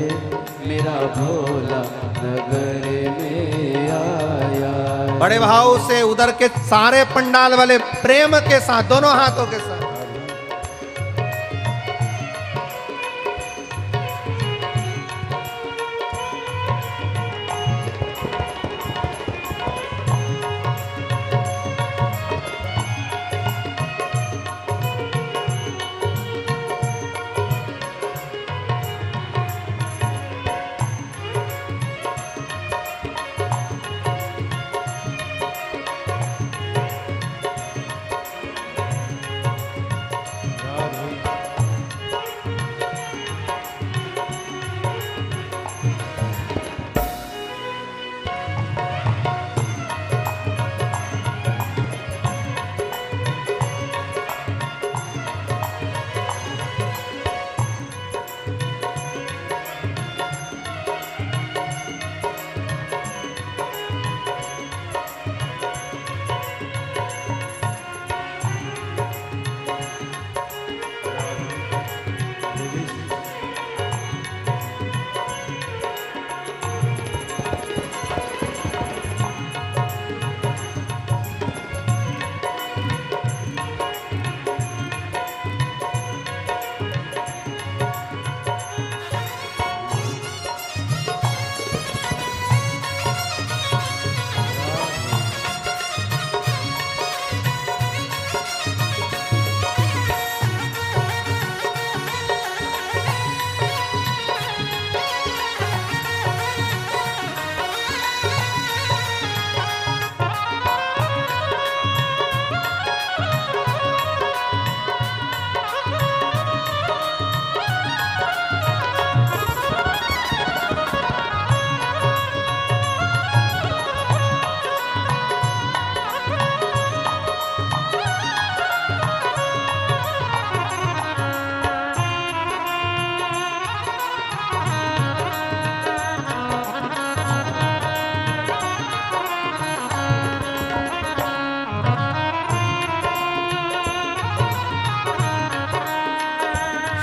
मेरा भोला नगर में आया है। बड़े भाव से उधर के सारे पंडाल वाले प्रेम के साथ दोनों हाथों के साथ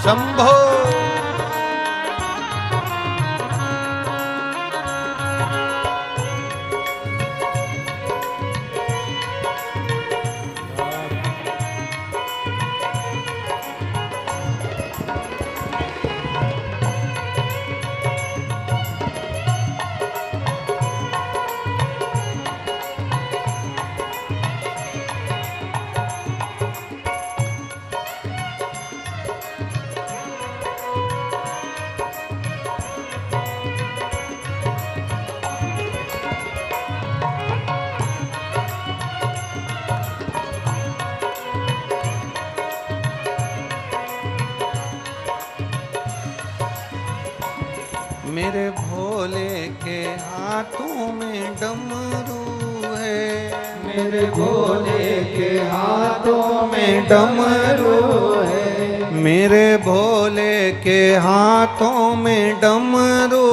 शंभो। मेरे भोले के हाथों में डमरू है, मेरे भोले के हाथों में डमरू है, मेरे भोले के हाथों में डमरू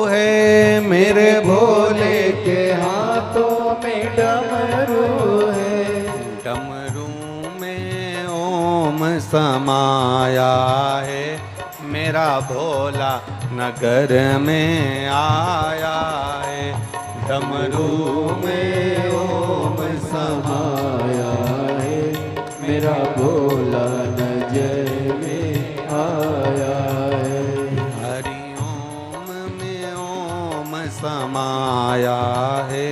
है, मेरे भोले के हाथों में डमरू है, डमरू में ओम समाया है, मेरा भोला नगर में आया है, डमरू में ओम समाया है, मेरा भोला नजर में आया है, हरि ओम में ओम समाया है,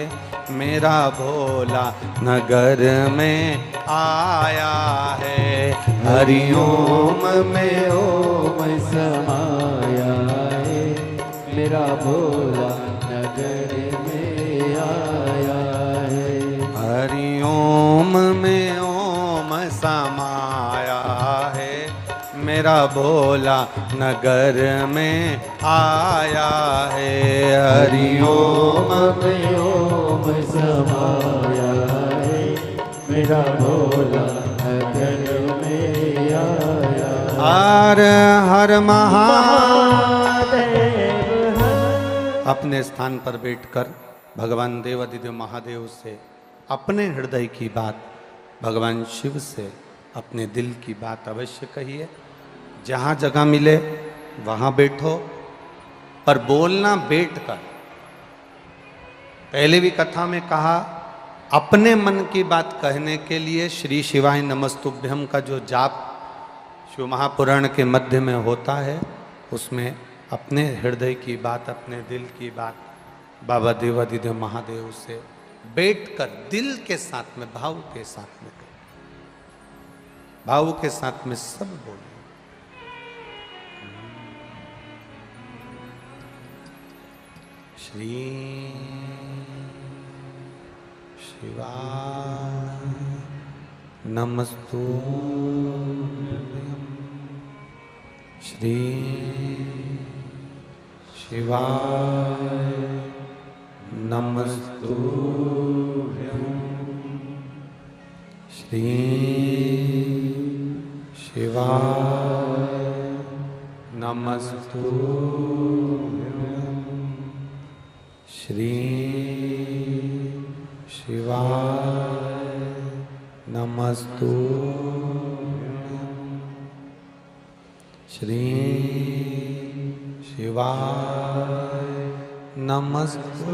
मेरा भोला नगर में आया है, हरि ओम में ओम समाया है, मेरा भोला नगर में आया है, हरि ओम में ओम समाया है, मेरा भोला नगर में आया है, हरि ओम में ओम समाया है, मेरा भोला नगर में आया है। हर हर महादेव। महादेव अपने स्थान पर बैठकर भगवान देवादिदेव महादेव से अपने हृदय की बात, भगवान शिव से अपने दिल की बात अवश्य कहिए। जहाँ जगह मिले वहाँ बैठो, पर बोलना बैठकर। पहले भी कथा में कहा, अपने मन की बात कहने के लिए श्री शिवाय नमस्तुभ्यम का जो जाप शिव महापुराण के मध्य में होता है, उसमें अपने हृदय की बात, अपने दिल की बात बाबा देवादिदेव महादेव से बैठकर दिल के साथ में, भाव के साथ में, भाव के साथ में सब बोले। श्री शिवाय नमस्तुभ्यं, श्री शिवाय नमस्तुभ्यं, श्री शिवाय नमस्तुभ्यं, श्री शिवाय नमस्तुभ्यं, श्री शिवाय नमस्तुभ्यं।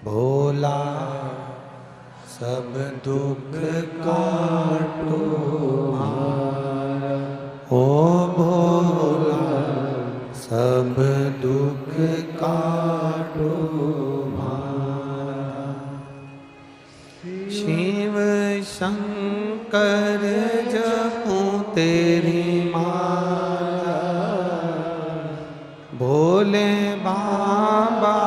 भोला सब दुख काटो ओ भोला सब दुख काटो शिव शंकर जपूं तेरी माला, भोले बाबा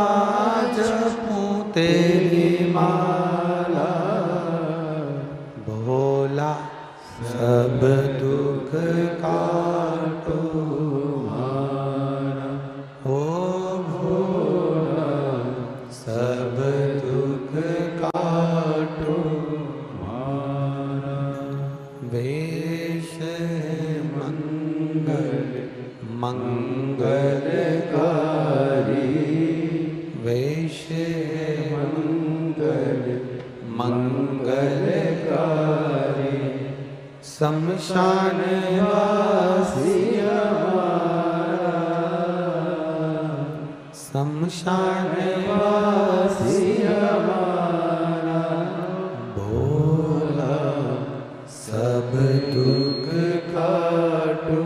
जपूं तेरी माला, भोला सब दुख काटो ओ भोला सब दुख काटो वेश मंगल मंगलकारी, वेश मंगल मंगलकारी, शमशान वासी हमारा, शमशान वासी हमारा, भोला सब दुख काटो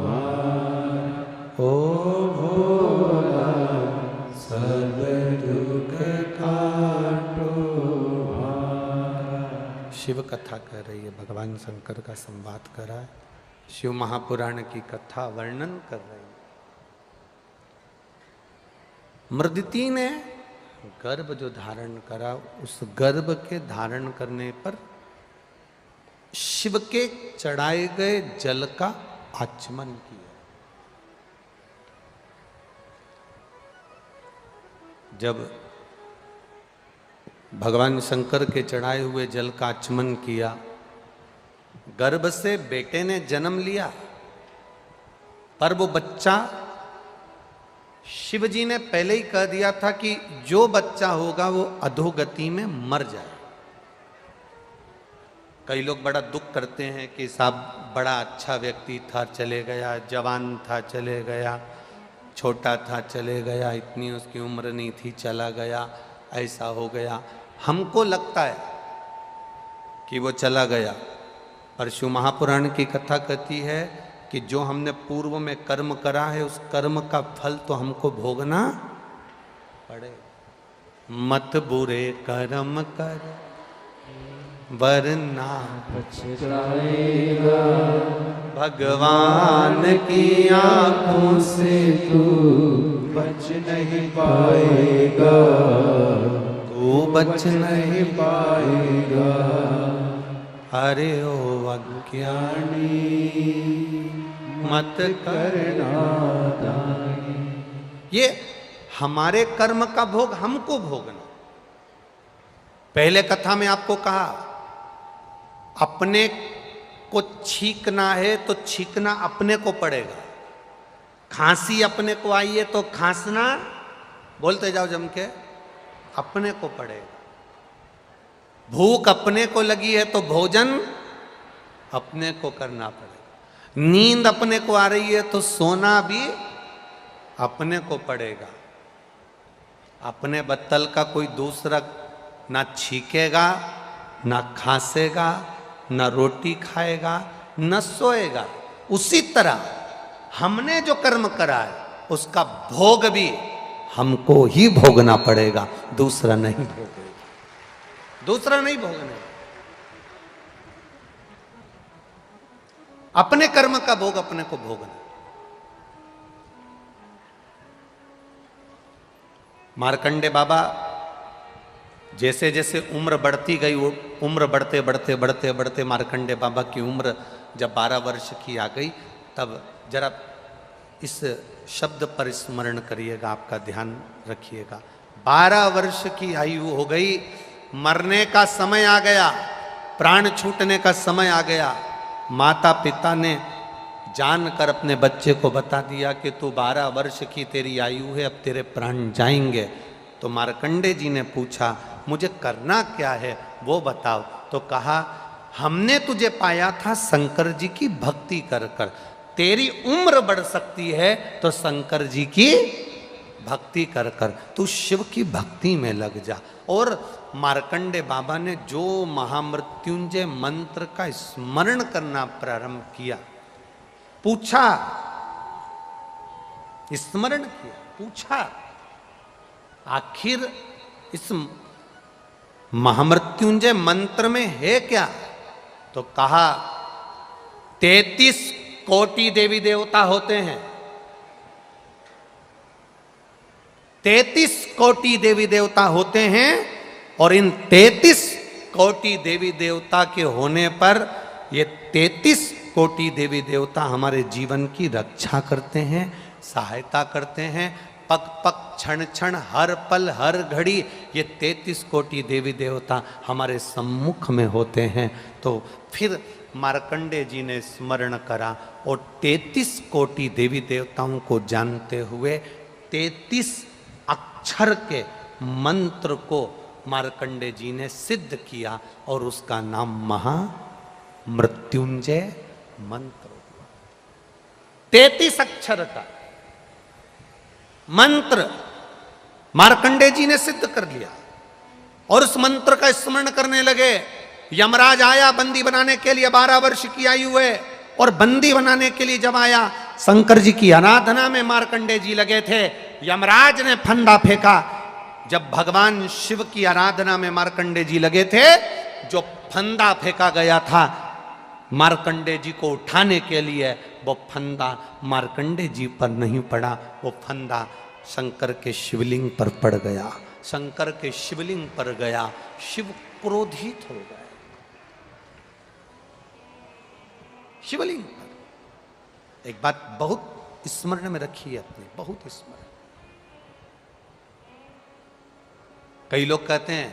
हमारा, ओ भोला सब दुख काटो हमारा। शिव कथा कर रही है, भगवान शंकर का संवाद कर रहा है, शिव महापुराण की कथा वर्णन कर रही है। मृदिति ने गर्भ जो धारण करा, उस गर्भ के धारण करने पर शिव के चढ़ाए गए जल का आचमन किया। जब भगवान शंकर के चढ़ाए हुए जल का आचमन किया, गर्भ से बेटे ने जन्म लिया, पर वो बच्चा शिव जी ने पहले ही कह दिया था कि जो बच्चा होगा वो अधोगति में मर जाए। कई लोग बड़ा दुख करते हैं कि साहब बड़ा अच्छा व्यक्ति था चले गया, जवान था चले गया, छोटा था चले गया, इतनी उसकी उम्र नहीं थी चला गया, ऐसा हो गया। हमको लगता है कि वो चला गया, पर शिव महापुराण की कथा कहती है कि जो हमने पूर्व में कर्म करा है उस कर्म का फल तो हमको भोगना पड़ेगा। मत बुरे कर्म कर वरना पछताएगा, भगवान की आंखों से तू बच नहीं पाएगा, तू बच नहीं पाएगा। अरे ओ अज्ञानी मत करना दानी। ये हमारे कर्म का भोग हमको भोगना। पहले कथा में आपको कहा अपने को छींकना है तो छींकना अपने को पड़ेगा। खांसी अपने को आई है तो खांसना, बोलते जाओ जम के, अपने को पड़ेगा। भूख अपने को लगी है तो भोजन अपने को करना पड़ेगा। नींद अपने को आ रही है तो सोना भी अपने को पड़ेगा। अपने बत्तल का कोई दूसरा ना छीकेगा, ना खांसेगा, ना रोटी खाएगा, न सोएगा। उसी तरह हमने जो कर्म करा है उसका भोग भी हमको ही भोगना पड़ेगा, दूसरा नहीं भोगेगा, दूसरा नहीं भोगने। अपने कर्म का भोग अपने को भोगना। मार्कंडे बाबा जैसे जैसे उम्र बढ़ती गई, वो उम्र बढ़ते बढ़ते बढ़ते बढ़ते मार्कंडे बाबा की उम्र जब 12 वर्ष की आ गई, तब जरा इस शब्द पर स्मरण करिएगा, आपका ध्यान रखिएगा। 12 वर्ष की आयु हो गई, मरने का समय आ गया, प्राण छूटने का समय आ गया। माता पिता ने जानकर अपने बच्चे को बता दिया कि तू 12 वर्ष की तेरी आयु है, अब तेरे प्राण जाएंगे। तो मार्कंडे जी ने पूछा मुझे करना क्या है वो बताओ। तो कहा हमने तुझे पाया था शंकर जी की भक्ति कर कर, तेरी उम्र बढ़ सकती है तो शंकर जी की भक्ति कर कर, तू शिव की भक्ति में लग जा। और मार्कंडे बाबा ने जो महामृत्युंजय मंत्र का स्मरण करना प्रारंभ किया, पूछा, स्मरण किया, पूछा आखिर इस महामृत्युंजय मंत्र में है क्या? तो कहा 33 कोटि देवी देवता होते हैं, 33 कोटि देवी देवता होते हैं, और इन 33 कोटि देवी देवता के होने पर ये 33 कोटि देवी देवता हमारे जीवन की रक्षा करते हैं, सहायता करते हैं। पग पग क्षण क्षण हर पल हर घड़ी ये 33 कोटि देवी देवता हमारे सम्मुख में होते हैं। तो फिर मार्कंडे जी ने स्मरण करा और 33 कोटि देवी देवताओं को जानते हुए 33 अक्षर के मंत्र को मार्कंडे जी ने सिद्ध किया और उसका नाम मृत्युंजय मंत्र हुआ। 33 अक्षर का मंत्र मार्कंडेय जी ने सिद्ध कर लिया और उस मंत्र का स्मरण करने लगे। यमराज आया बंदी बनाने के लिए, 12 वर्ष की आयु है, और बंदी बनाने के लिए जब आया, शंकर जी की आराधना में मार्कंडेय जी लगे थे। यमराज ने फंदा फेंका। जब भगवान शिव की आराधना में मार्कंडेय जी लगे थे, जो फंदा फेंका गया था मार्कंडेय जी को उठाने के लिए, वो फंदा मार्कंडेय जी पर नहीं पड़ा, वो फंदा शंकर के शिवलिंग पर पड़ गया। शंकर के शिवलिंग पर गया, शिव क्रोधित हो गए। शिवलिंग पर। एक बात बहुत स्मरण में रखिए अपने, बहुत स्मरण। कई लोग कहते हैं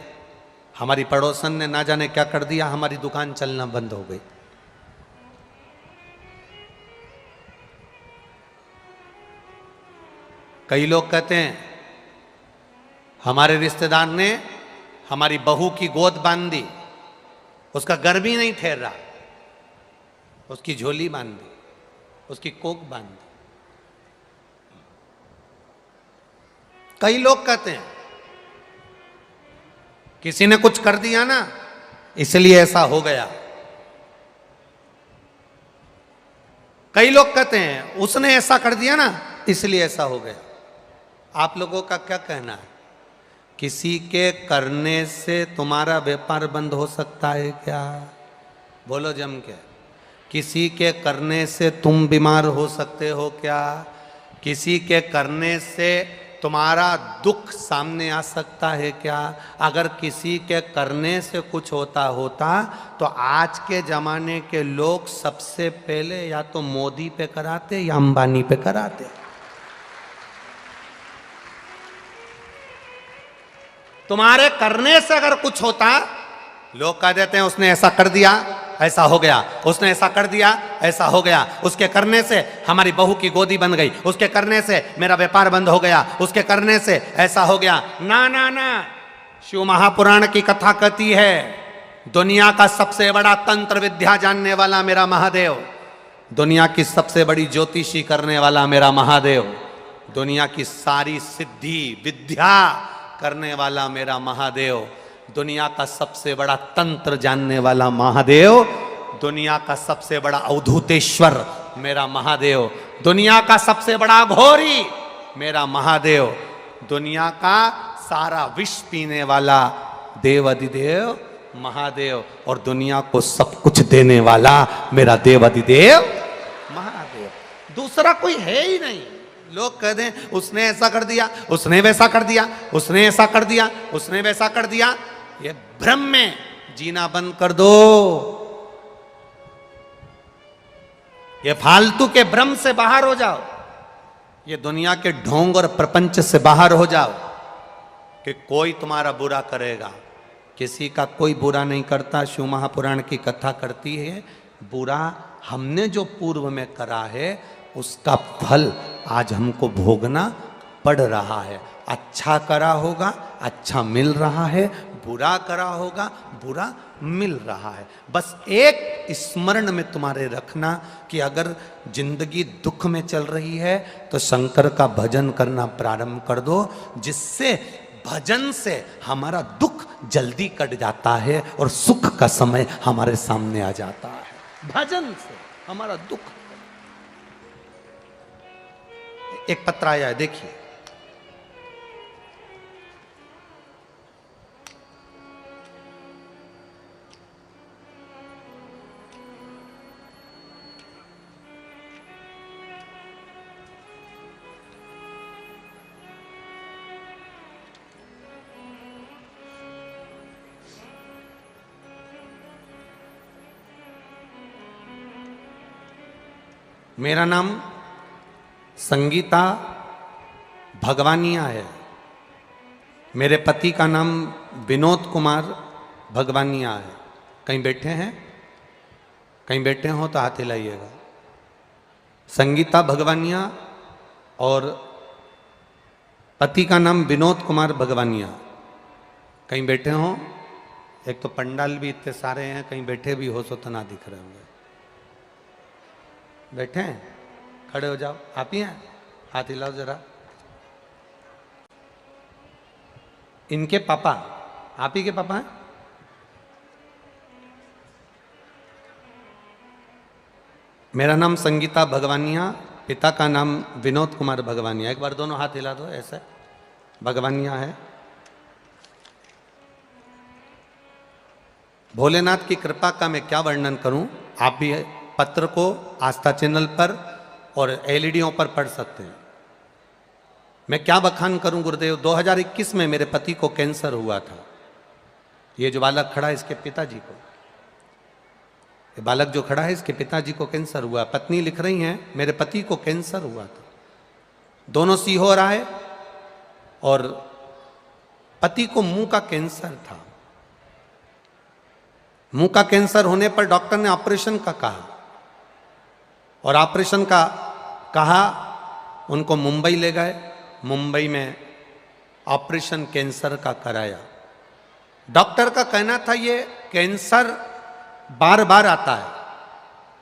हमारी पड़ोसन ने ना जाने क्या कर दिया, हमारी दुकान चलना बंद हो गई। कई लोग कहते हैं हमारे रिश्तेदार ने हमारी बहू की गोद बांध दी, उसका गर्भ ही नहीं ठहर रहा, उसकी झोली बांध दी, उसकी कोक बांध दी। कई लोग कहते हैं किसी ने कुछ कर दिया ना इसलिए ऐसा हो गया। कई लोग कहते हैं उसने ऐसा कर दिया ना इसलिए ऐसा हो गया। आप लोगों का क्या कहना है? किसी के करने से तुम्हारा व्यापार बंद हो सकता है क्या? बोलो जम के। किसी के करने से तुम बीमार हो सकते हो क्या? किसी के करने से तुम्हारा दुख सामने आ सकता है क्या? अगर किसी के करने से कुछ होता तो आज के जमाने के लोग सबसे पहले या तो मोदी पे कराते या अंबानी पे कराते। तुम्हारे करने से अगर कुछ होता, लोग कह देते हैं उसने ऐसा कर दिया ऐसा हो गया, उसने ऐसा कर दिया ऐसा हो गया, उसके करने से हमारी बहू की गोदी बन गई, उसके करने से मेरा व्यापार बंद हो गया, उसके करने से ऐसा हो गया। ना ना ना, शिव महापुराण की कथा कहती है दुनिया का सबसे बड़ा तंत्र विद्या जानने वाला मेरा महादेव, दुनिया की सबसे बड़ी ज्योतिषी करने वाला मेरा महादेव, दुनिया की सारी सिद्धि विद्या करने वाला मेरा महादेव, दुनिया का सबसे बड़ा तंत्र जानने वाला महादेव, दुनिया का सबसे बड़ा अवधूतेश्वर मेरा महादेव, दुनिया का सबसे बड़ा घोरी मेरा महादेव, दुनिया का सारा विष पीने वाला देव अधिदेव महादेव, और दुनिया को सब कुछ देने वाला मेरा देव अधिदेव महादेव। दूसरा कोई है ही नहीं। लोग कह दें उसने ऐसा कर दिया, उसने वैसा कर दिया, उसने ऐसा कर दिया, उसने वैसा कर दिया, ये भ्रम में जीना बंद कर दो। ये फालतू के भ्रम से बाहर हो जाओ, ये दुनिया के ढोंग और प्रपंच से बाहर हो जाओ कि कोई तुम्हारा बुरा करेगा। किसी का कोई बुरा नहीं करता। शिव महापुराण की कथा करती है बुरा हमने जो पूर्व में करा है उसका फल आज हमको भोगना पड़ रहा है। अच्छा करा होगा अच्छा मिल रहा है, बुरा करा होगा बुरा मिल रहा है। बस एक स्मरण में तुम्हारे रखना कि अगर जिंदगी दुख में चल रही है तो शंकर का भजन करना प्रारंभ कर दो, जिससे भजन से हमारा दुख जल्दी कट जाता है और सुख का समय हमारे सामने आ जाता है। भजन से हमारा दुख। एक पत्र आया है, देखिए। मेरा नाम संगीता भगवानिया है। मेरे पति का नाम विनोद कुमार भगवानिया है। कहीं बैठे हैं? कहीं बैठे हो तो हाथ हिलाइएगा। संगीता भगवानिया और पति का नाम विनोद कुमार भगवानिया। कहीं बैठे हो? एक तो पंडाल भी इतने सारे हैं, कहीं बैठे भी हो तो ना दिख रहे होंगे। बैठे हैं? खड़े हो जाओ। आप ही हैं? हाथ हिलाओ जरा। इनके पापा आप ही के पापा हैं? मेरा नाम संगीता भगवानिया, पिता का नाम विनोद कुमार भगवानिया। एक बार दोनों हाथ हिला दो ऐसे। भगवानिया है। भोलेनाथ की कृपा का मैं क्या वर्णन करूं। आप भी पत्र को आस्था चैनल पर और एलईडीओं पर पढ़ सकते हैं। मैं क्या बखान करूं गुरुदेव। 2021 में मेरे पति को कैंसर हुआ था। ये जो बालक खड़ा है इसके पिताजी को, ये बालक जो खड़ा है इसके पिताजी को कैंसर हुआ। पत्नी लिख रही हैं मेरे पति को कैंसर हुआ था। दोनों सीहोर आए और पति को मुंह का कैंसर था। मुंह का कैंसर होने पर डॉक्टर ने ऑपरेशन का कहा और ऑपरेशन का कहा, उनको मुंबई ले गए। मुंबई में ऑपरेशन कैंसर का कराया। डॉक्टर का कहना था ये कैंसर बार बार आता है,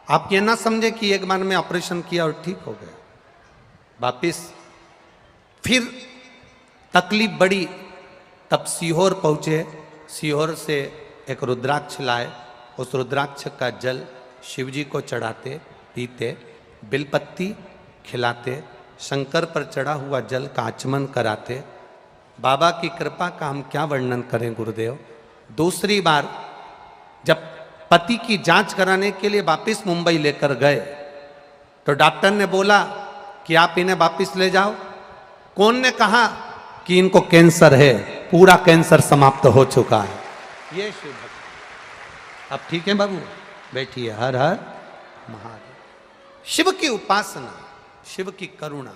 आप ये ना समझे कि एक बार में ऑपरेशन किया और ठीक हो गया। वापिस फिर तकलीफ बढ़ी, तब सीहोर पहुंचे। सीहोर से एक रुद्राक्ष लाए। उस रुद्राक्ष का जल शिव जी को चढ़ाते, पीते, बिलपत्ती खिलाते, शंकर पर चढ़ा हुआ जल का आचमन कराते। बाबा की कृपा का हम क्या वर्णन करें गुरुदेव। दूसरी बार जब पति की जांच कराने के लिए वापिस मुंबई लेकर गए तो डॉक्टर ने बोला कि आप इन्हें वापिस ले जाओ। कौन ने कहा कि इनको कैंसर है, पूरा कैंसर समाप्त हो चुका है। ये शिव भक्त। अब ठीक है बाबू, बैठिए। हर हर महादेव। शिव की उपासना, शिव की करुणा,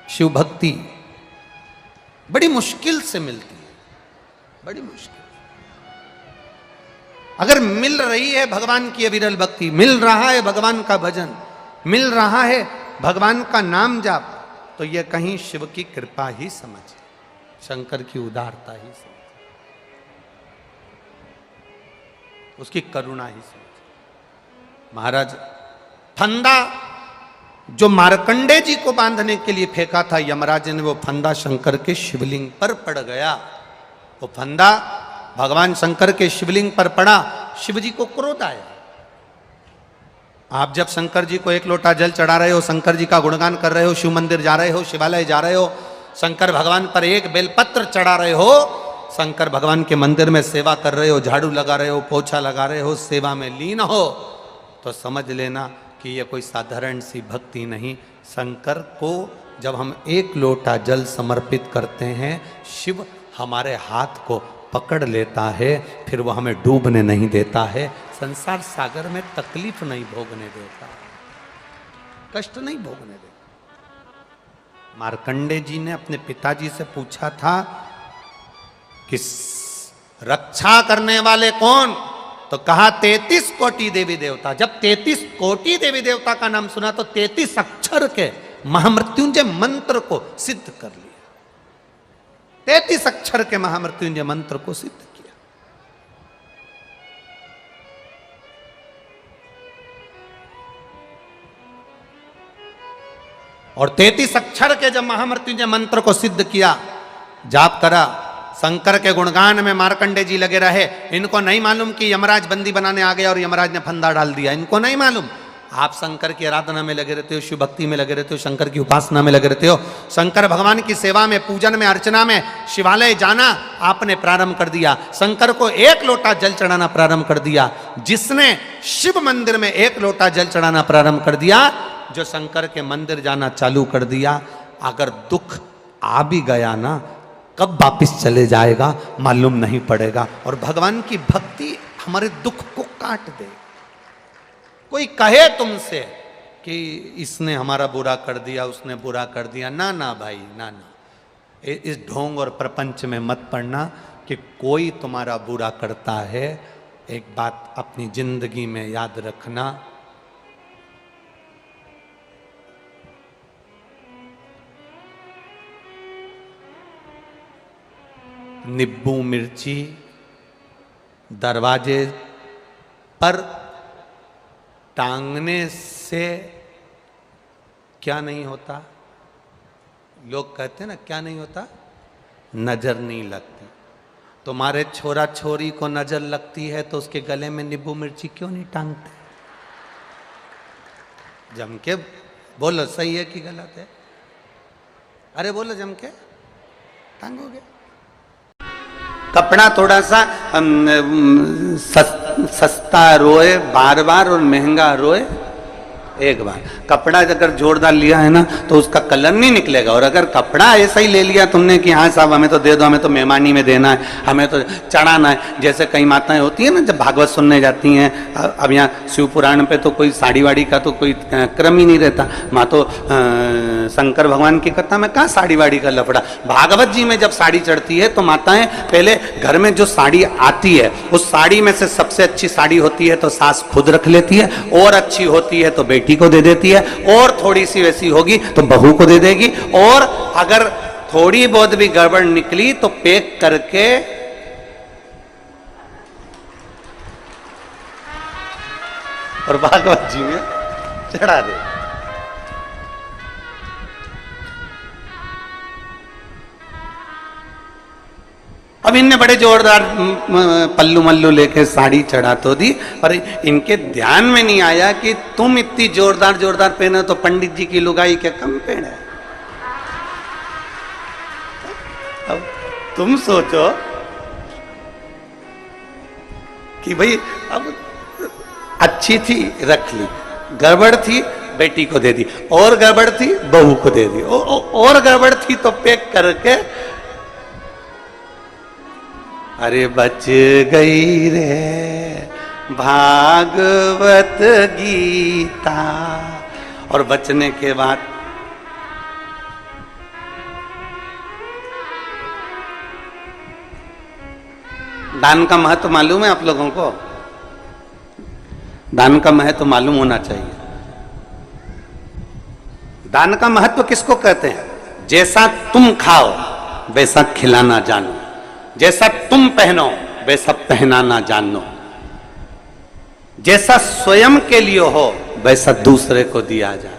शिव भक्ति बड़ी मुश्किल से मिलती है, बड़ी मुश्किल। अगर मिल रही है भगवान की अविरल भक्ति, मिल रहा है भगवान का भजन, मिल रहा है भगवान का नाम जाप, तो यह कहीं शिव की कृपा ही समझ, शंकर की उदारता ही समझ, उसकी करुणा ही समझ। महाराज फंदा जो मार्कंडे जी को बांधने के लिए फेंका था यमराज ने, वो फंदा शंकर के शिवलिंग पर पड़ गया। वो फंदा भगवान शंकर के शिवलिंग पर पड़ा, शिव जी को क्रोध आया। आप जब शंकर जी को एक लोटा जल चढ़ा रहे हो, शंकर जी का गुणगान कर रहे हो, शिव मंदिर जा रहे हो, शिवालय जा रहे हो, शंकर भगवान पर एक बेलपत्र चढ़ा रहे हो, शंकर भगवान के मंदिर में सेवा कर रहे हो, झाड़ू लगा रहे हो, पोछा लगा रहे हो, सेवा में लीन हो, तो समझ लेना कि यह कोई साधारण सी भक्ति नहीं। शंकर को जब हम एक लोटा जल समर्पित करते हैं, शिव हमारे हाथ को पकड़ लेता है, फिर वो हमें डूबने नहीं देता है, संसार सागर में तकलीफ नहीं भोगने देता, कष्ट नहीं भोगने देता। मार्कंडे जी ने अपने पिताजी से पूछा था कि रक्षा करने वाले कौन, तो कहा 33 कोटि देवी देवता। जब 33 कोटि देवी देवता का नाम सुना तो 33 अक्षर के महामृत्युंजय मंत्र को सिद्ध कर लिया। 33 अक्षर के महामृत्युंजय मंत्र को सिद्ध किया। और 33 अक्षर के जब महामृत्युंजय मंत्र को सिद्ध किया, जाप करा, शंकर के गुणगान में मार्कंडे जी लगे रहे। इनको नहीं मालूम कि यमराज बंदी बनाने आ गया और यमराज ने फंदा डाल दिया, इनको नहीं मालूम। आप शंकर की आराधना में लगे रहते हो, शिव भक्ति में लगे रहते हो, शंकर की उपासना में लगे रहते हो, शंकर भगवान की सेवा में, पूजन में, अर्चना में, शिवालय जाना आपने प्रारंभ कर दिया, शंकर को एक लोटा जल चढ़ाना प्रारंभ कर दिया। जिसने शिव मंदिर में एक लोटा जल चढ़ाना प्रारंभ कर दिया, जो शंकर के मंदिर जाना चालू कर दिया, अगर दुख आ भी गया ना, कब वापिस चले जाएगा मालूम नहीं पड़ेगा। और भगवान की भक्ति हमारे दुख को काट दे। कोई कहे तुमसे कि इसने हमारा बुरा कर दिया, उसने बुरा कर दिया, ना ना भाई, ना ना, इस ढोंग और प्रपंच में मत पड़ना कि कोई तुम्हारा बुरा करता है। एक बात अपनी जिंदगी में याद रखना, नींबू मिर्ची दरवाजे पर टांगने से क्या नहीं होता? लोग कहते हैं ना, क्या नहीं होता? नजर नहीं लगती। तुम्हारे छोरा छोरी को नजर लगती है तो उसके गले में नींबू मिर्ची क्यों नहीं टांगते? जम के बोलो, सही है कि गलत है? अरे बोलो, जम के टांगोगे। कपड़ा थोड़ा सा सस्ता रोए बार बार और महंगा रोए एक बार। कपड़ा अगर जोरदार लिया है ना तो उसका कलर नहीं निकलेगा, और अगर कपड़ा ऐसा ही ले लिया तुमने कि हाँ साहब हमें तो दे दो, हमें तो मेहमानी में देना है, हमें तो चढ़ाना है, जैसे कई माताएं होती है ना जब भागवत सुनने जाती हैं, अब यहाँ शिव पुराण पे तो कोई साड़ी वाड़ी का तो कोई क्रम ही नहीं रहता। माँ तो शंकर भगवान की कथा में कहाँ साड़ी वाड़ी का लफड़ा। भागवत जी में जब साड़ी चढ़ती है तो माताएं पहले घर में जो साड़ी आती है उस साड़ी में से सबसे अच्छी साड़ी होती है तो सास खुद रख लेती है, और अच्छी होती है तो बेटी को दे देती है, और थोड़ी सी वैसी होगी तो बहू को दे देगी, और अगर थोड़ी बहुत भी गड़बड़ निकली तो पैक करके और भागवत जी में चढ़ा दे। अब इनने बड़े जोरदार पल्लू मल्लू लेके साड़ी चढ़ा तो दी, पर इनके ध्यान में नहीं आया कि तुम इतनी जोरदार जोरदार पहने तो पंडित जी की लुगाई क्या कम पहने। अब तुम सोचो कि भाई अब अच्छी थी रख ली, गड़बड़ थी बेटी को दे दी, और गड़बड़ थी बहू को दे दी, और गड़बड़ थी तो पैक करके अरे बच गई रे भागवत गीता। और बचने के बाद दान का महत्व मालूम है आप लोगों को? दान का महत्व मालूम होना चाहिए। दान का महत्व किसको कहते हैं? जैसा तुम खाओ वैसा खिलाना जानो, जैसा तुम पहनो वैसा पहनाना जानो, जैसा स्वयं के लिए हो वैसा दूसरे को दिया जाए।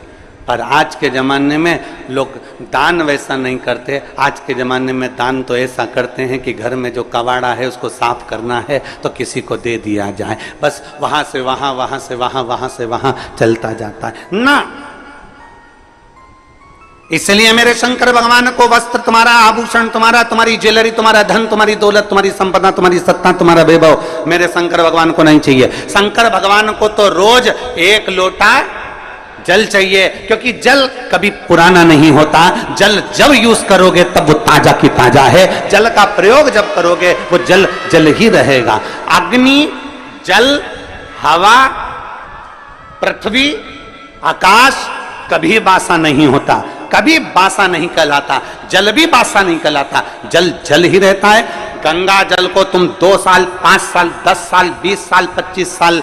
पर आज के जमाने में लोग दान वैसा नहीं करते। आज के जमाने में दान तो ऐसा करते हैं कि घर में जो कबाड़ा है उसको साफ करना है तो किसी को दे दिया जाए, बस वहां से वहां, वहां से वहां, वहां से वहां चलता जाता है ना। इसलिए मेरे शंकर भगवान को वस्त्र तुम्हारा, आभूषण तुम्हारा, तुम्हारी ज्वेलरी, तुम्हारा धन, तुम्हारी दौलत, तुम्हारी संपदा, तुम्हारी सत्ता, तुम्हारा वैभव मेरे शंकर भगवान को नहीं चाहिए। शंकर भगवान को तो रोज एक लोटा जल चाहिए, क्योंकि जल कभी पुराना नहीं होता। जल जब यूज करोगे तब वो ताजा की ताजा है। जल का प्रयोग जब करोगे वो जल जल ही रहेगा। अग्नि, जल, हवा, पृथ्वी, आकाश कभी बासा नहीं होता, कभी बासा नहीं कहलाता। जल भी बासा नहीं कहलाता, जल जल ही रहता है। गंगा जल को तुम 2 साल, 5 साल, 10 साल, 20 साल, 25 साल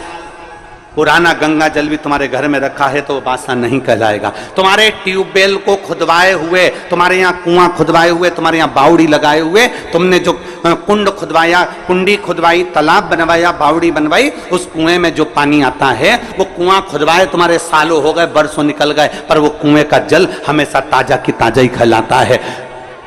पुराना गंगा जल भी तुम्हारे घर में रखा है तो वो बासा नहीं कहलाएगा। तुम्हारे ट्यूबवेल को खुदवाए हुए, तुम्हारे यहाँ कुआं खुदवाए हुए, तुम्हारे यहाँ बावड़ी लगाए हुए, तुमने जो कुंड खुदवाया, कुंडी खुदवाई, तालाब बनवाया, बावड़ी बनवाई, उस कुएं में जो पानी आता है वो कुआं खुदवाए तुम्हारे सालों हो गए, बरसों निकल गए, पर वो कुएं का जल हमेशा ताजा की ताजा ही कहलाता है।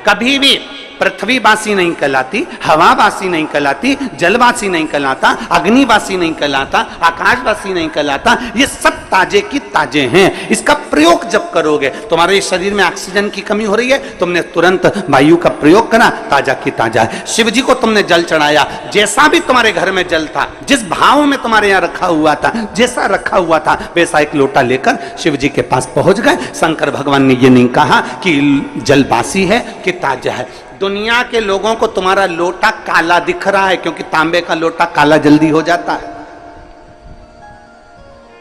कभी भी पृथ्वी बासी नहीं कहलाती, हवा बासी नहीं कहलाती, जलवासी नहीं कहलाता, अग्निवासी नहीं कहलाता, आकाशवासी नहीं कहलाता। ये सब ताजे की ताजे हैं। इसका प्रयोग जब करोगे, तुम्हारे शरीर में ऑक्सीजन की कमी हो रही है, तुमने तुरंत वायु का प्रयोग करा, ताजा की ताजा है। शिव जी को तुमने जल चढ़ाया, जैसा भी तुम्हारे घर में जल था, जिस भाव में तुम्हारे यहाँ रखा हुआ था, जैसा रखा हुआ था वैसा एक लोटा लेकर शिव जी के पास पहुंच गए। शंकर भगवान ने ये नहीं कहा कि जल बासी है कि ताजा है। दुनिया के लोगों को तुम्हारा लोटा काला दिख रहा है क्योंकि तांबे का लोटा काला जल्दी हो जाता है।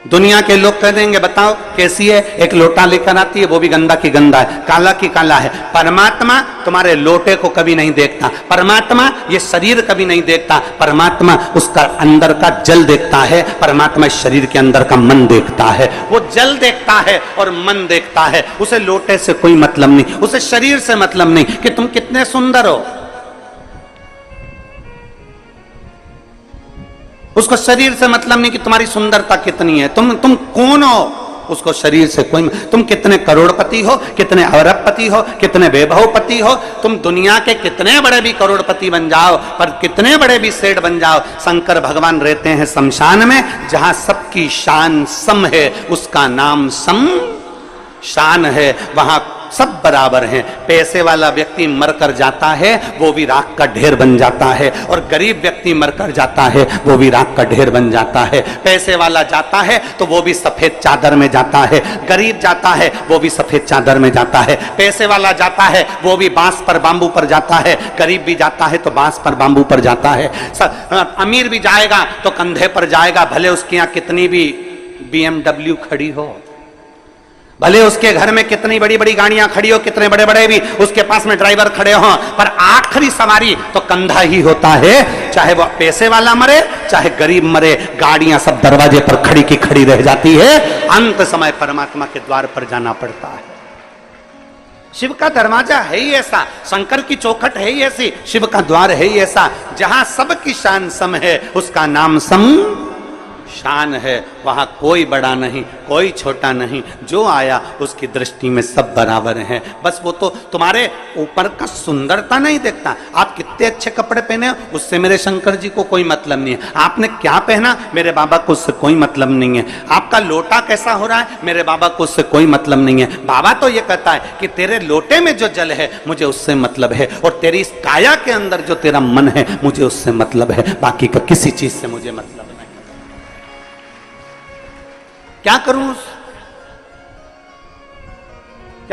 दुनिया के लोग कह देंगे बताओ कैसी है, एक लोटा लेकर आती है वो भी गंदा की गंदा है, काला की काला है। परमात्मा तुम्हारे लोटे को कभी नहीं देखता, परमात्मा ये शरीर कभी नहीं देखता, परमात्मा उसका अंदर का जल देखता है, परमात्मा इस शरीर के अंदर का मन देखता है। वो जल देखता है और मन देखता है, उसे लोटे से कोई मतलब नहीं, उसे शरीर से मतलब नहीं कि तुम कितने सुंदर हो। उसको शरीर से मतलब नहीं कि तुम्हारी सुंदरता कितनी है, तुम कौन हो, उसको शरीर से कोई, तुम कितने करोड़पति हो, कितने अरबपति हो, कितने वैभवपति हो, तुम दुनिया के कितने बड़े भी करोड़पति बन जाओ, पर कितने बड़े भी सेठ बन जाओ, शंकर भगवान रहते हैं शमशान में, जहां सबकी शान सम है, उसका नाम सम शान है, वहां सब बराबर हैं। पैसे वाला व्यक्ति मरकर जाता है, वो भी राख का ढेर बन जाता है, और गरीब व्यक्ति मरकर जाता है, वो भी राख का ढेर बन जाता है। पैसे वाला जाता है तो वो भी सफेद चादर में जाता है, गरीब जाता है वो भी सफेद चादर में जाता है। पैसे वाला जाता है वो भी बांस पर बांबू पर जाता है, गरीब भी जाता है तो बांस पर बांबू पर जाता है। अमीर भी जाएगा तो कंधे पर जाएगा, भले उसके यहाँ कितनी भी BMW खड़ी हो, भले उसके घर में कितनी बड़ी बड़ी गाड़ियां खड़ी हो, कितने बड़े बड़े भी उसके पास में ड्राइवर खड़े हों, पर आखिरी सवारी तो कंधा ही होता है। चाहे वो पैसे वाला मरे, चाहे गरीब मरे, गाड़ियां सब दरवाजे पर खड़ी की खड़ी रह जाती है। अंत समय परमात्मा के द्वार पर जाना पड़ता है। शिव का दरवाजा है ही ऐसा, शंकर की चौखट है ही ऐसी, शिव का द्वार है ही ऐसा, जहां सबकी शान सम है, उसका नाम सम शान है। वहां कोई बड़ा नहीं, कोई छोटा नहीं, जो आया उसकी दृष्टि में सब बराबर हैं। बस वो तो तुम्हारे ऊपर का सुंदरता नहीं देखता, आप कितने अच्छे कपड़े पहने हो उससे मेरे शंकर जी को कोई मतलब नहीं है, आपने क्या पहना मेरे बाबा को उससे कोई मतलब नहीं है, आपका लोटा कैसा हो रहा है मेरे बाबा को उससे कोई मतलब नहीं है। बाबा तो ये कहता है कि तेरे लोटे में जो जल है मुझे उससे मतलब है, और तेरी इस काया के अंदर जो तेरा मन है मुझे उससे मतलब है, बाकी का किसी चीज से मुझे मतलब नहीं। क्या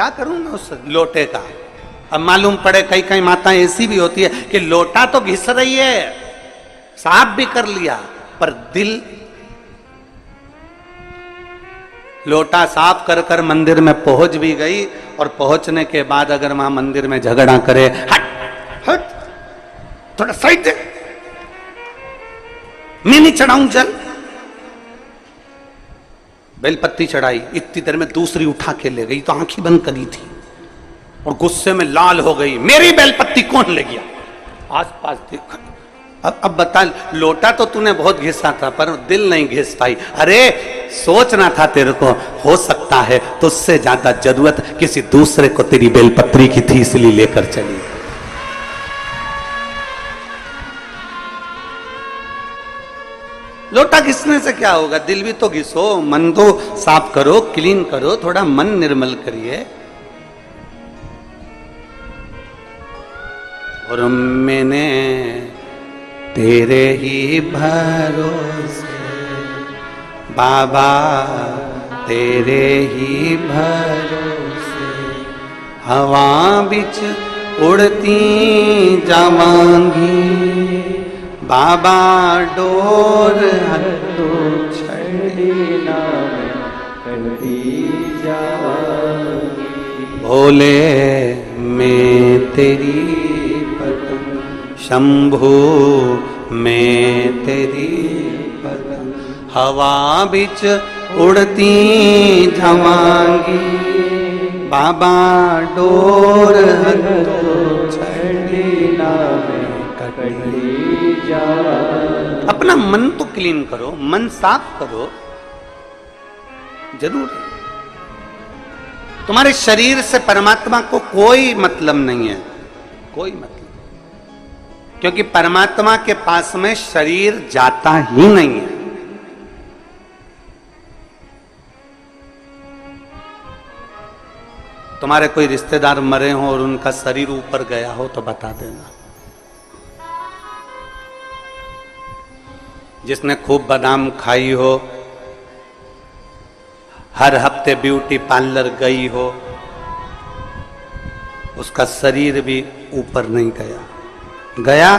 करूं मैं उस लोटे का? अब मालूम पड़े कई कई माताएं ऐसी भी होती है कि लोटा तो घिस रही है, साफ भी कर लिया, पर दिल, लोटा साफ कर कर मंदिर में पहुंच भी गई, और पहुंचने के बाद अगर वहां मंदिर में झगड़ा करे, हट हट थोड़ा साइड दे, मैं नहीं चढ़ाऊं जल, बेलपत्ती चढ़ाई, इतनी देर में दूसरी उठा के ले गई तो आंखें बंद करी थी और गुस्से में लाल हो गई, मेरी बेलपत्ती कौन ले गया? आसपास देखा, अब बता, लोटा तो तूने बहुत घिसा था पर दिल नहीं घिस पाई। अरे सोचना था तेरे को, हो सकता है तो उससे ज्यादा जरूरत किसी दूसरे को तेरी बेलपत्री की थी, इसलिए लेकर चली। लोटा घिसने से क्या होगा, दिल भी तो घिसो, मन तो साफ करो, क्लीन करो, थोड़ा मन निर्मल करिए। और मैंने तेरे ही भरोसे बाबा, तेरे ही भरोसे हवा बिच उड़ती जावांगी, बाबा डोर हटो छड़ी ना करती जावांगी, भोले मैं तेरी पत्नी, शंभू मैं तेरी पत्नी, हवा बिच उड़ती जावांगी, बाबा डोर हटो छड़ी ना करती। अपना मन तो क्लीन करो, मन साफ करो, जरूर है। तुम्हारे शरीर से परमात्मा को कोई मतलब नहीं है, कोई मतलब, क्योंकि परमात्मा के पास में शरीर जाता ही नहीं है। तुम्हारे कोई रिश्तेदार मरे हो और उनका शरीर ऊपर गया हो तो बता देना। जिसने खूब बादाम खाई हो, हर हफ्ते ब्यूटी पार्लर गई हो, उसका शरीर भी ऊपर नहीं गया। गया?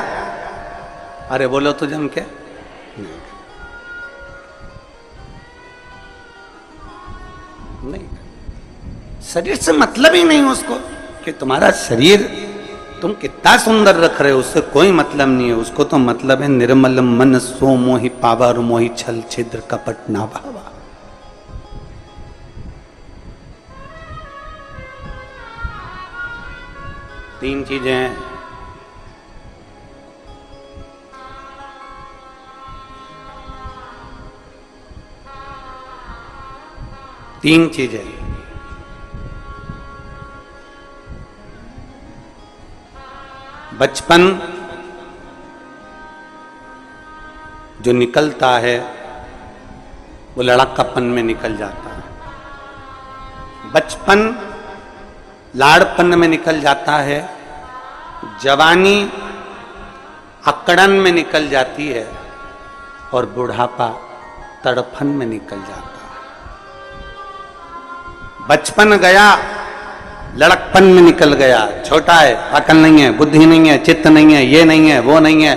अरे बोलो तो जम के, नहीं, शरीर से मतलब ही नहीं उसको कि तुम्हारा शरीर तुम कितना सुंदर रख रहे हो, उससे कोई मतलब नहीं है। उसको तो मतलब है निर्मल मन सो मोहि पावा, और मोहि छल छिद्र कपट ना भावा। तीन चीजें हैं। तीन चीजें। बचपन जो निकलता है वो लड़कापन में निकल जाता है। बचपन लाड़पन में निकल जाता है, जवानी अकड़न में निकल जाती है और बुढ़ापा तड़फन में निकल जाता है। बचपन गया, लड़कपन में निकल गया, छोटा है, अकल नहीं है, बुद्धि नहीं है, चित्त नहीं है, ये नहीं है, वो नहीं है,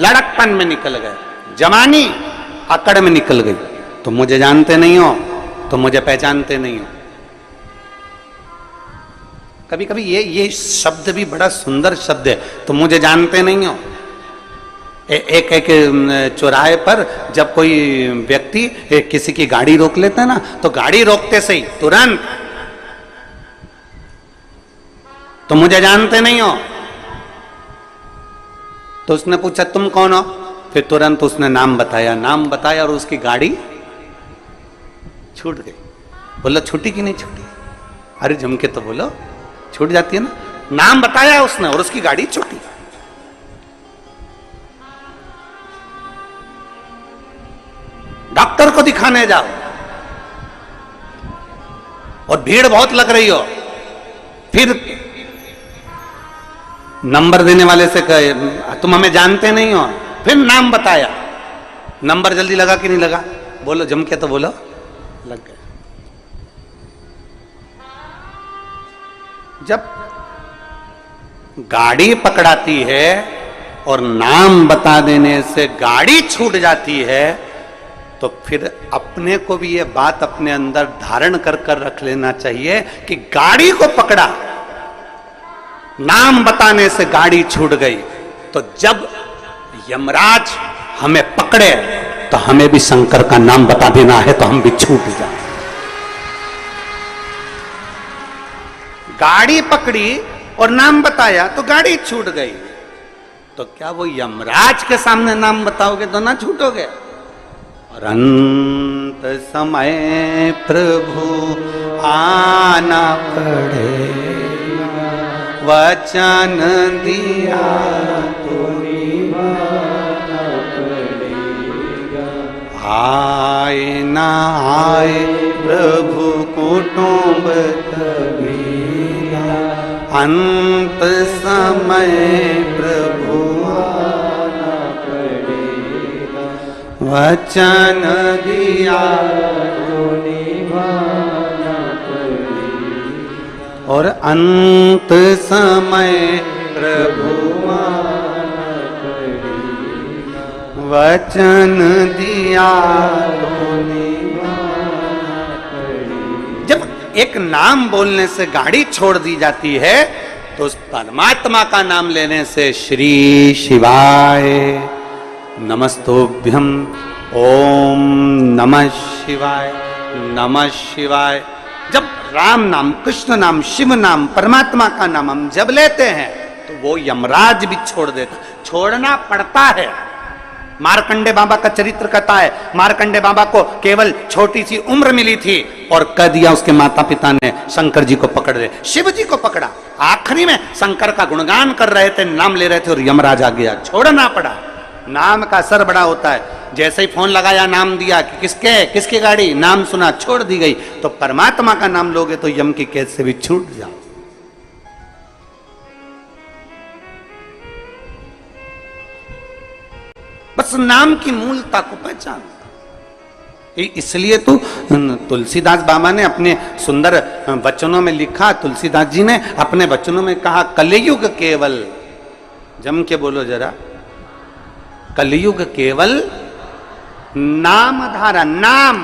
लड़कपन में निकल गया। जवानी अकड़ में निकल गई, तुम मुझे जानते नहीं हो, तुम मुझे पहचानते नहीं हो। कभी कभी ये शब्द भी बड़ा सुंदर शब्द है, तुम मुझे जानते नहीं हो। एक चौराहे पर जब कोई व्यक्ति किसी की गाड़ी रोक लेता है ना, तो गाड़ी रोकते से ही तुरंत तुम मुझे जानते नहीं हो। तो उसने पूछा तुम कौन हो, फिर तुरंत उसने नाम बताया और उसकी गाड़ी छूट गई। बोला छूटी कि नहीं छूटी? अरे जम के तो बोलो, छूट जाती है ना। नाम बताया उसने और उसकी गाड़ी छूटी। डॉक्टर को दिखाने जाओ और भीड़ बहुत लग रही हो, फिर नंबर देने वाले से कहे तुम हमें जानते नहीं हो, फिर नाम बताया, नंबर जल्दी लगा कि नहीं लगा? बोलो जम के तो बोलो, लग गया। जब गाड़ी पकड़ाती है और नाम बता देने से गाड़ी छूट जाती है, तो फिर अपने को भी ये बात अपने अंदर धारण कर कर रख लेना चाहिए कि गाड़ी को पकड़ा, नाम बताने से गाड़ी छूट गई, तो जब यमराज हमें पकड़े तो हमें भी शंकर का नाम बता देना है, तो हम भी छूट जाए। गाड़ी पकड़ी और नाम बताया तो गाड़ी छूट गई, तो क्या वो यमराज के सामने नाम बताओगे तो ना छूटोगे? और अंत समय प्रभु आना पड़ेगा, वचन दिया तो निभाना पड़ेगा। आए ना आए प्रभु कुटुंब कबीरा, अंत समय प्रभु आना पड़ेगा, वचन दिया तो निभाना पड़ेगा। और अंत समय प्रभु आना पड़ेगा, वचन दिया तो निभाना पड़ेगा। जब एक नाम बोलने से गाड़ी छोड़ दी जाती है, तो उस परमात्मा का नाम लेने से श्री शिवाय नमस्तोभ्यम, ओम नमः शिवाय, नमः शिवाय। जब राम नाम, कृष्ण नाम, शिव नाम, परमात्मा का नाम हम जब लेते हैं तो वो यमराज भी छोड़ देता, छोड़ना पड़ता है। मार्कंडे बाबा का चरित्र कहता है, मार्कंडे बाबा को केवल छोटी सी उम्र मिली थी और कह दिया उसके माता पिता ने शंकर जी को पकड़ ले, शिव जी को पकड़ा। आखिरी में शंकर का गुणगान कर रहे थे, नाम ले रहे थे और यमराज आ गया, छोड़ना पड़ा। नाम का असर बड़ा होता है। जैसे ही फोन लगाया, नाम दिया कि किसकी गाड़ी, नाम सुना, छोड़ दी गई। तो परमात्मा का नाम लोगे तो यम की कैद से भी छूट जाओ। बस नाम की मूलता को पहचान। इसलिए तो तुलसीदास बाबा ने अपने सुंदर वचनों में लिखा, तुलसीदास जी ने अपने वचनों में कहा, कलयुग केवल, जम के बोलो जरा, कलयुग केवल नाम धारा। नाम,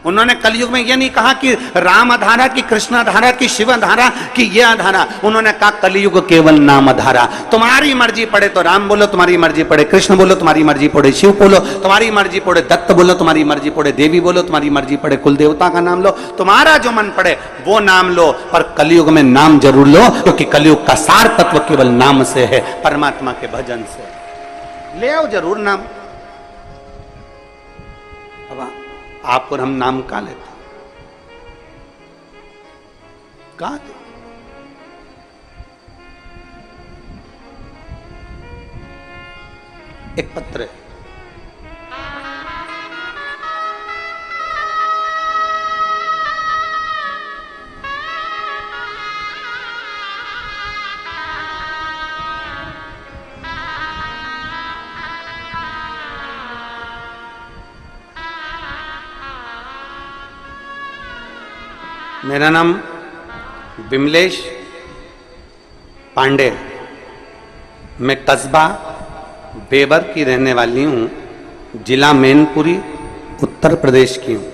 उन्होंने कलयुग में यह नहीं कहा कि राम धारा की, कृष्ण धारा की, शिव धारा की, यह धारा। उन्होंने कहा कलयुग केवल नाम धारा। तुम्हारी मर्जी पड़े तो राम बोलो, तुम्हारी मर्जी पड़े कृष्ण बोलो, तुम्हारी मर्जी पड़े शिव बोलो, तुम्हारी मर्जी पड़े दत्त बोलो, तुम्हारी मर्जी पड़े देवी बोलो, तुम्हारी मर्जी पड़े कुल देवता का नाम लो, तुम्हारा जो मन पड़े वो नाम लो। पर कलयुग में नाम जरूर लो, क्योंकि कलयुग का सार तत्व केवल नाम से है, परमात्मा के भजन से। ले आओ जरूर नाम। अब आप और हम नाम का लेते हैं, कहा एक पत्र है। मेरा नाम विमलेश पांडे, मैं कस्बा बेबर की रहने वाली हूँ, जिला मैनपुरी उत्तर प्रदेश की हूँ।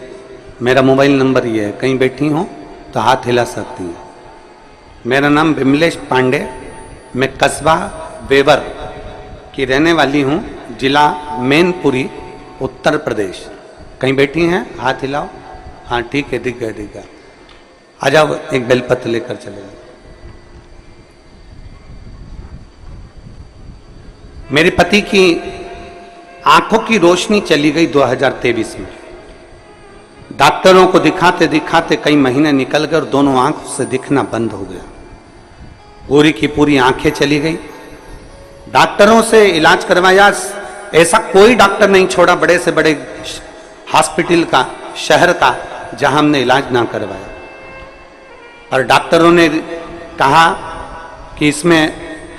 मेरा मोबाइल नंबर ये है, कहीं बैठी हो तो हाथ हिला सकती हैं। मेरा नाम विमलेश पांडे, मैं कस्बा बेबर की रहने वाली हूँ, जिला मैनपुरी उत्तर प्रदेश। कहीं बैठी हैं, हाथ हिलाओ। हाँ ठीक है, दिख गया दिख गया। आ जाओ, एक बेलपत्र लेकर चले जाओ। मेरे पति की आंखों की रोशनी चली गई 2023 में। डॉक्टरों को दिखाते दिखाते कई महीने निकल गए और दोनों आंखों से दिखना बंद हो गया। पूरी की पूरी आंखें चली गई। डॉक्टरों से इलाज करवाया, ऐसा कोई डॉक्टर नहीं छोड़ा बड़े से बड़े हॉस्पिटल का, शहर का, जहां हमने इलाज ना करवाया। और डॉक्टरों ने कहा कि इसमें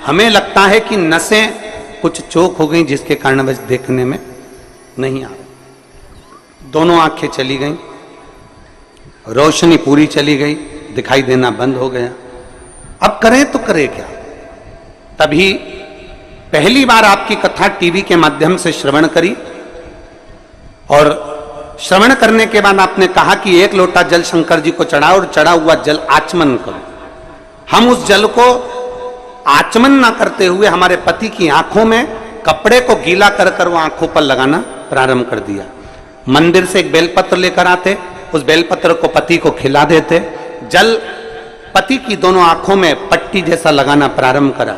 हमें लगता है कि नसें कुछ चोक हो गई, जिसके कारण बस देखने में नहीं आ रहा। दोनों आंखें चली गई, रोशनी पूरी चली गई, दिखाई देना बंद हो गया। अब करें तो करें क्या? तभी पहली बार आपकी कथा टीवी के माध्यम से श्रवण करी, और श्रवण करने के बाद आपने कहा कि 1 लोटा जल शंकर जी को चढ़ाओ और चढ़ा हुआ जल आचमन करो। हम उस जल को आचमन ना करते हुए हमारे पति की आंखों में कपड़े को गीला कर कर वो आंखों पर लगाना प्रारंभ कर दिया। मंदिर से एक बेलपत्र लेकर आते, उस बेलपत्र को पति को खिला देते, जल पति की दोनों आंखों में पट्टी जैसा लगाना प्रारंभ करा।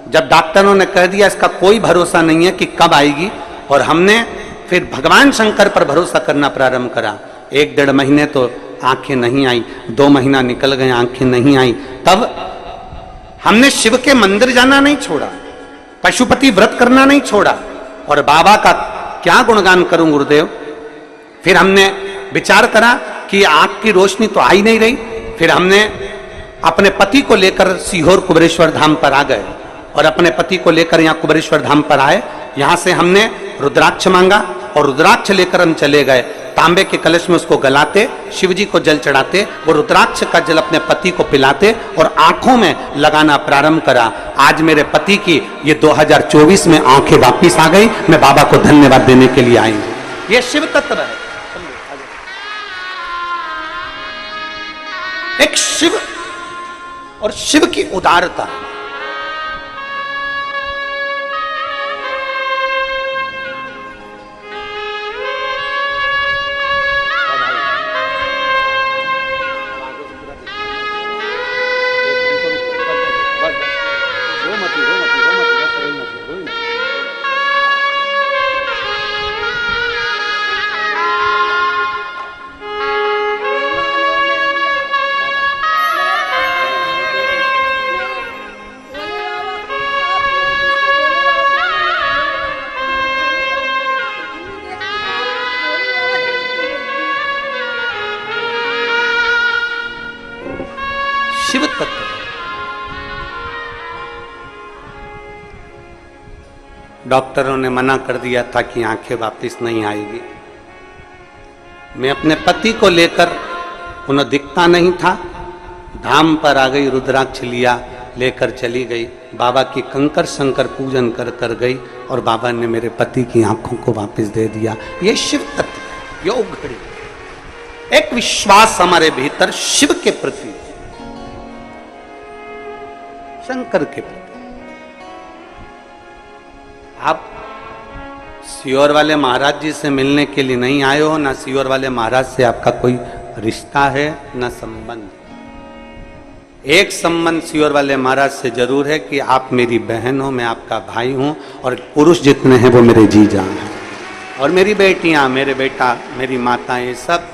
जब डॉक्टरों ने कह दिया इसका कोई भरोसा नहीं है कि कब आएगी, और हमने फिर भगवान शंकर पर भरोसा करना प्रारंभ करा। 1-1.5 महीने तो आंखें नहीं आई, 2 महीना निकल गए, आंखें नहीं आई। तब हमने शिव के मंदिर जाना नहीं छोड़ा, पशुपति व्रत करना नहीं छोड़ा, और बाबा का क्या गुणगान करूं गुरुदेव। फिर हमने विचार करा कि आंख की रोशनी तो आ ही नहीं रही। फिर हमने अपने पति को लेकर सीहोर कुबेरेश्वर धाम पर आ गए, और अपने पति को लेकर यहाँ कुबेरेश्वर धाम पर आए। यहाँ से हमने रुद्राक्ष मांगा, और रुद्राक्ष लेकर हम चले गए। तांबे के कलश में उसको गलाते, शिव जी को जल चढ़ाते, वो रुद्राक्ष का जल अपने पति को पिलाते और आंखों में लगाना प्रारंभ करा। आज मेरे पति की ये 2024 में आंखें वापिस आ गई। मैं बाबा को धन्यवाद देने के लिए आई हूं। ये शिव तत्व है, एक शिव और शिव की उदारता। शिव तत्व डॉक्टरों ने मना कर दिया था कि आंखें वापस नहीं आएगी। मैं अपने पति को लेकर, उन्हें दिखता नहीं था, धाम पर आ गई, रुद्राक्ष लिया, लेकर चली गई। बाबा की कंकर शंकर पूजन कर कर गई, और बाबा ने मेरे पति की आंखों को वापस दे दिया। ये शिव तत्व, योग घड़ी, एक विश्वास हमारे भीतर शिव के प्रति, शंकर के प्रति। आप सीहोर वाले महाराज जी से मिलने के लिए नहीं आए हो, ना सीहोर वाले महाराज से आपका कोई रिश्ता है, ना संबंध। एक संबंध सीहोर वाले महाराज से जरूर है कि आप मेरी बहन हो, मैं आपका भाई हूं, और पुरुष जितने हैं वो मेरे जीजा हैं, और मेरी बेटियां, मेरे बेटा, मेरी माताएं, सब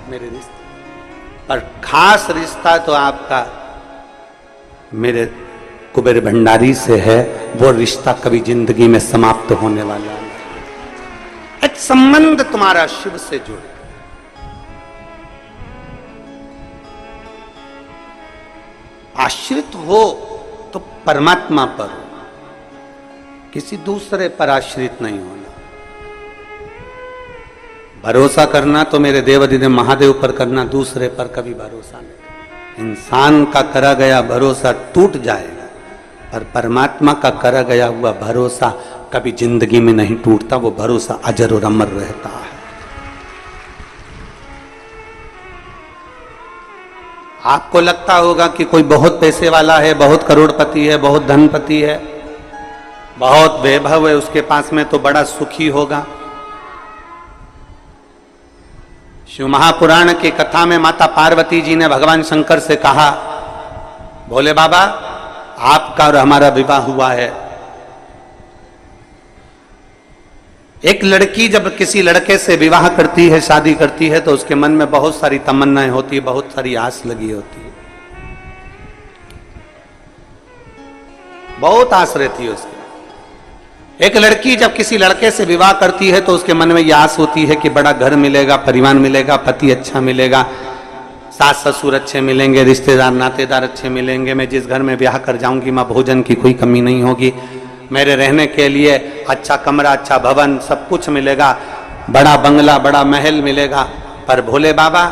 मेरे रिश्ते। पर खास रिश्ता तो आपका मेरे कुबेर भंडारी से है। वो रिश्ता कभी जिंदगी में समाप्त होने वाला नहीं। एक संबंध तुम्हारा शिव से जुड़े। आश्रित हो तो परमात्मा पर हो, किसी दूसरे पर आश्रित नहीं होना। भरोसा करना तो मेरे देवाधिदेव महादेव पर करना, दूसरे पर कभी भरोसा नहीं। इंसान का करा गया भरोसा टूट जाएगा, पर परमात्मा का करा गया हुआ भरोसा कभी जिंदगी में नहीं टूटता। वो भरोसा अजर और अमर रहता है। आपको लगता होगा कि कोई बहुत पैसे वाला है, बहुत करोड़पति है, बहुत धनपति है, बहुत वैभव है उसके पास में, तो बड़ा सुखी होगा। शिव महापुराण की कथा में माता पार्वती जी ने भगवान शंकर से कहा, भोले बाबा आपका और हमारा विवाह हुआ है। एक लड़की जब किसी लड़के से विवाह करती है, शादी करती है, तो उसके मन में बहुत सारी तमन्नाएं होती है, बहुत सारी आस लगी होती है, बहुत आस रहती है उसकी। एक लड़की जब किसी लड़के से विवाह करती है तो उसके मन में यह आस होती है कि बड़ा घर मिलेगा, परिवार मिलेगा, पति अच्छा मिलेगा, सास ससुर अच्छे मिलेंगे, रिश्तेदार नातेदार अच्छे मिलेंगे, मैं जिस घर में ब्याह कर जाऊंगी मां भोजन की कोई कमी नहीं होगी, मेरे रहने के लिए अच्छा कमरा, अच्छा भवन, सब कुछ मिलेगा, बड़ा बंगला, बड़ा महल मिलेगा। पर भोले बाबा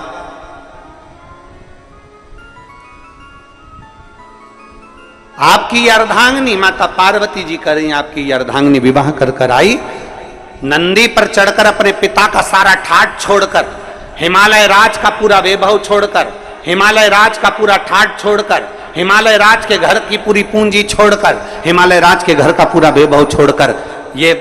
आपकी अर्धांगिनी माता पार्वती जी करें, आपकी अर्धांगिनी विवाह कर कर आई, नंदी पर चढ़कर अपने पिता का सारा ठाट छोड़कर, हिमालय राज का पूरा वैभव छोड़कर, हिमालय राज का पूरा ठाट छोड़कर, हिमालय राज के घर की पूरी पूंजी छोड़कर, हिमालय राज के घर का पूरा वैभव छोड़कर, ये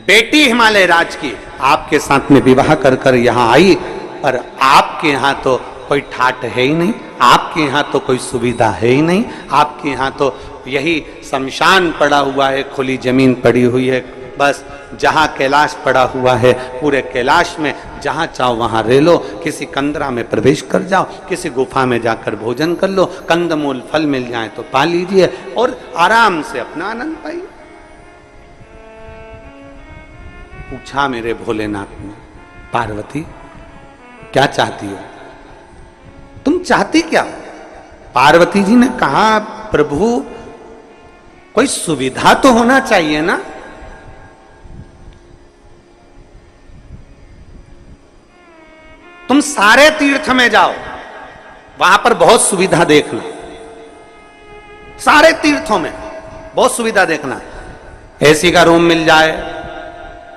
बेटी हिमालय राज की आपके साथ में विवाह कर कर यहां आई। पर आपके यहां तो कोई ठाट है ही नहीं, आपके यहां तो कोई सुविधा है ही नहीं, आपके यहां तो यही शमशान पड़ा हुआ है, खुली जमीन पड़ी हुई है, बस जहां कैलाश पड़ा हुआ है, पूरे कैलाश में जहां चाहो वहां रह लो, किसी कंदरा में प्रवेश कर जाओ, किसी गुफा में जाकर भोजन कर लो, कंदमूल फल मिल जाए तो पा लीजिए और आराम से अपना आनंद पाइए। पूछा मेरे भोलेनाथ ने, पार्वती क्या चाहती हो, तुम चाहती क्या? पार्वती जी ने कहा, प्रभु कोई सुविधा तो होना चाहिए ना। तुम सारे तीर्थ में जाओ, वहां पर बहुत सुविधा देखना, सारे तीर्थों में बहुत सुविधा देखना, एसी का रूम मिल जाए,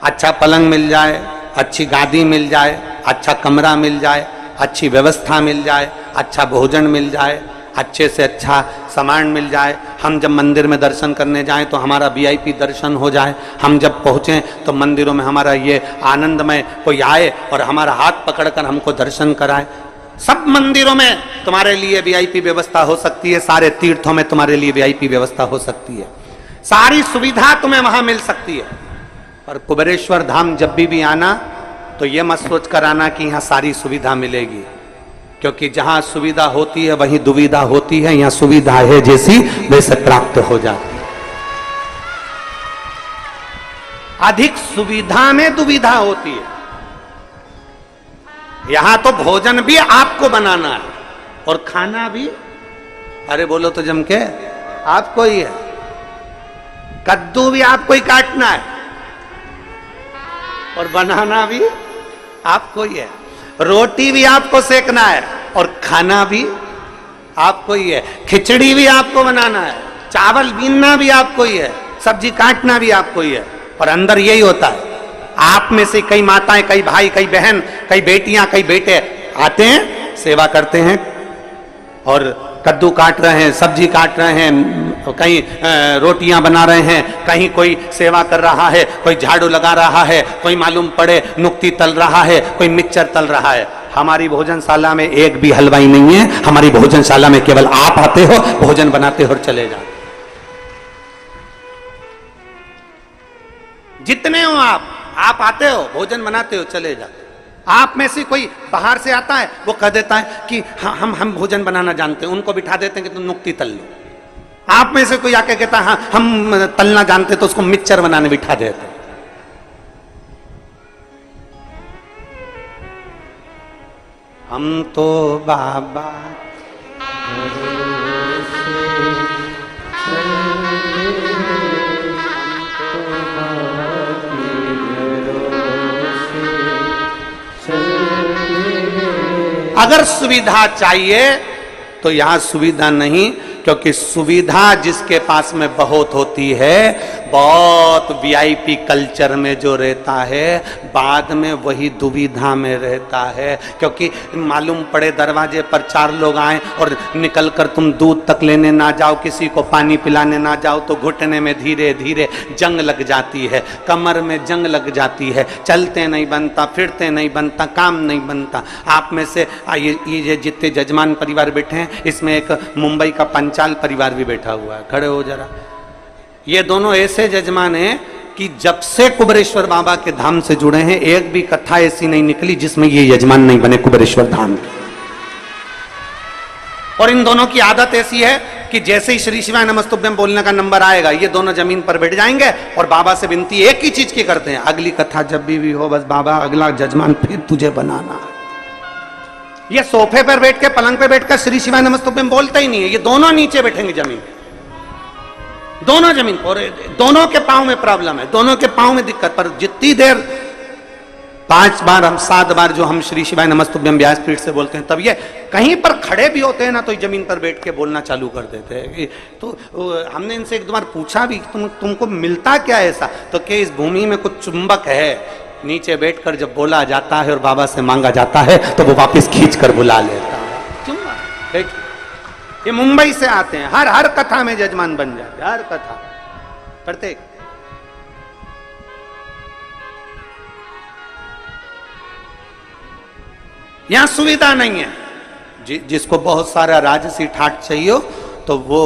अच्छा पलंग मिल जाए, अच्छी गादी मिल जाए, अच्छा कमरा मिल जाए, अच्छी व्यवस्था मिल जाए, अच्छा भोजन मिल जाए, अच्छे से अच्छा सामान मिल जाए। हम जब मंदिर में दर्शन करने जाएं तो हमारा वीआईपी दर्शन हो जाए, हम जब पहुँचें तो मंदिरों में हमारा ये आनंदमय कोई आए और हमारा हाथ पकड़कर हमको दर्शन कराए। सब मंदिरों में तुम्हारे लिए वीआईपी व्यवस्था हो सकती है, सारे तीर्थों में तुम्हारे लिए वीआईपी व्यवस्था हो सकती है, सारी सुविधा तुम्हें वहां मिल सकती है। पर कुबेरेश्वर धाम जब भी आना तो ये मत सोच कर आना कि यहाँ सारी सुविधा मिलेगी, क्योंकि जहां सुविधा होती है वहीं दुविधा होती है, यहाँ सुविधा है जैसी वैसे प्राप्त हो जाती है। अधिक सुविधा में दुविधा होती है। यहां तो भोजन भी आपको बनाना है और खाना भी, अरे बोलो तो जम के, आपको ही है। कद्दू भी आपको ही काटना है और बनाना भी आपको ही है, रोटी भी आपको सेकना है और खाना भी आपको ही है, खिचड़ी भी आपको बनाना है, चावल बीनना भी आपको ही है, सब्जी काटना भी आपको ही है। और अंदर यही होता है, आप में से कई माताएं, कई भाई, कई बहन, कई बेटियां, कई बेटे आते हैं, सेवा करते हैं और कद्दू काट रहे हैं, सब्जी काट रहे हैं, कहीं रोटियां बना रहे हैं, कहीं कोई सेवा कर रहा है, कोई झाड़ू लगा रहा है, कोई मालूम पड़े नुक्ती तल रहा है, कोई मिक्सचर तल रहा है। हमारी भोजनशाला में एक भी हलवाई नहीं है, हमारी भोजनशाला में केवल आप आते हो, भोजन बनाते हो और चले जाते। जितने हो आप आते हो, भोजन बनाते हो, चले जाते। आप में से कोई बाहर से आता है, वो कह देता है कि हाँ हम भोजन बनाना जानते हैं, उनको बिठा देते हैं कि तुम नुक्ती तल लो। आप में से कोई आके कहता है हाँ हम तलना जानते, तो उसको मिक्सचर बनाने बिठा देते हैं। हम तो बाबा अगर सुविधा चाहिए तो यहां सुविधा नहीं, क्योंकि सुविधा जिसके पास में बहुत होती है, बहुत वीआईपी कल्चर में जो रहता है, बाद में वही दुविधा में रहता है। क्योंकि मालूम पड़े दरवाजे पर 4 लोग आए और निकल कर तुम दूध तक लेने ना जाओ, किसी को पानी पिलाने ना जाओ, तो घुटने में धीरे धीरे जंग लग जाती है, कमर में जंग लग जाती है, चलते नहीं बनता, फिरते नहीं बनता, काम नहीं बनता। आप में से ये जितने जजमान परिवार बैठे हैं, इसमें एक मुंबई का पंचाल परिवार भी बैठा हुआ है, खड़े हो जरा। ये दोनों ऐसे जजमान हैं कि जब से कुबेरेश्वर बाबा के धाम से जुड़े हैं, एक भी कथा ऐसी नहीं निकली जिसमें ये यजमान नहीं बने कुबेरेश्वर धाम के। और इन दोनों की आदत ऐसी है कि जैसे ही श्री शिवाय नमस्तुभ्यम बोलने का नंबर आएगा, ये दोनों जमीन पर बैठ जाएंगे और बाबा से विनती एक ही चीज की करते हैं, अगली कथा जब भी हो, बस बाबा अगला जजमान फिर तुझे बनाना है। ये सोफे पर बैठ के, पलंग पे बैठकर श्री शिवाय नमस्तुभ्यम बोलते ही नहीं है, ये दोनों नीचे बैठेंगे जमीन, दोनों जमीन पर। दोनों के पांव में प्रॉब्लम है, दोनों के पांव में दिक्कत। पर जितनी देर 5 बार हम 7 बार जो हम श्री शिवाय नमस्तुभ्यम व्यासपीठ से बोलते हैं, तब ये कहीं पर खड़े भी होते हैं ना, तो जमीन पर बैठ के बोलना चालू कर देते हैं। तो हमने इनसे एक दो बार पूछा भी, तुमको मिलता क्या ऐसा? तो क्या इस भूमि में कुछ चुंबक है, नीचे बैठकर जब बोला जाता है और बाबा से मांगा जाता है तो वो वापस खींच कर बुला लेता है। चुंबक। ये मुंबई से आते हैं, हर कथा में जजमान बन जाते, हर कथा प्रत्येक। यहां सुविधा नहीं है। जिसको बहुत सारा राजसी ठाट चाहिए हो, तो वो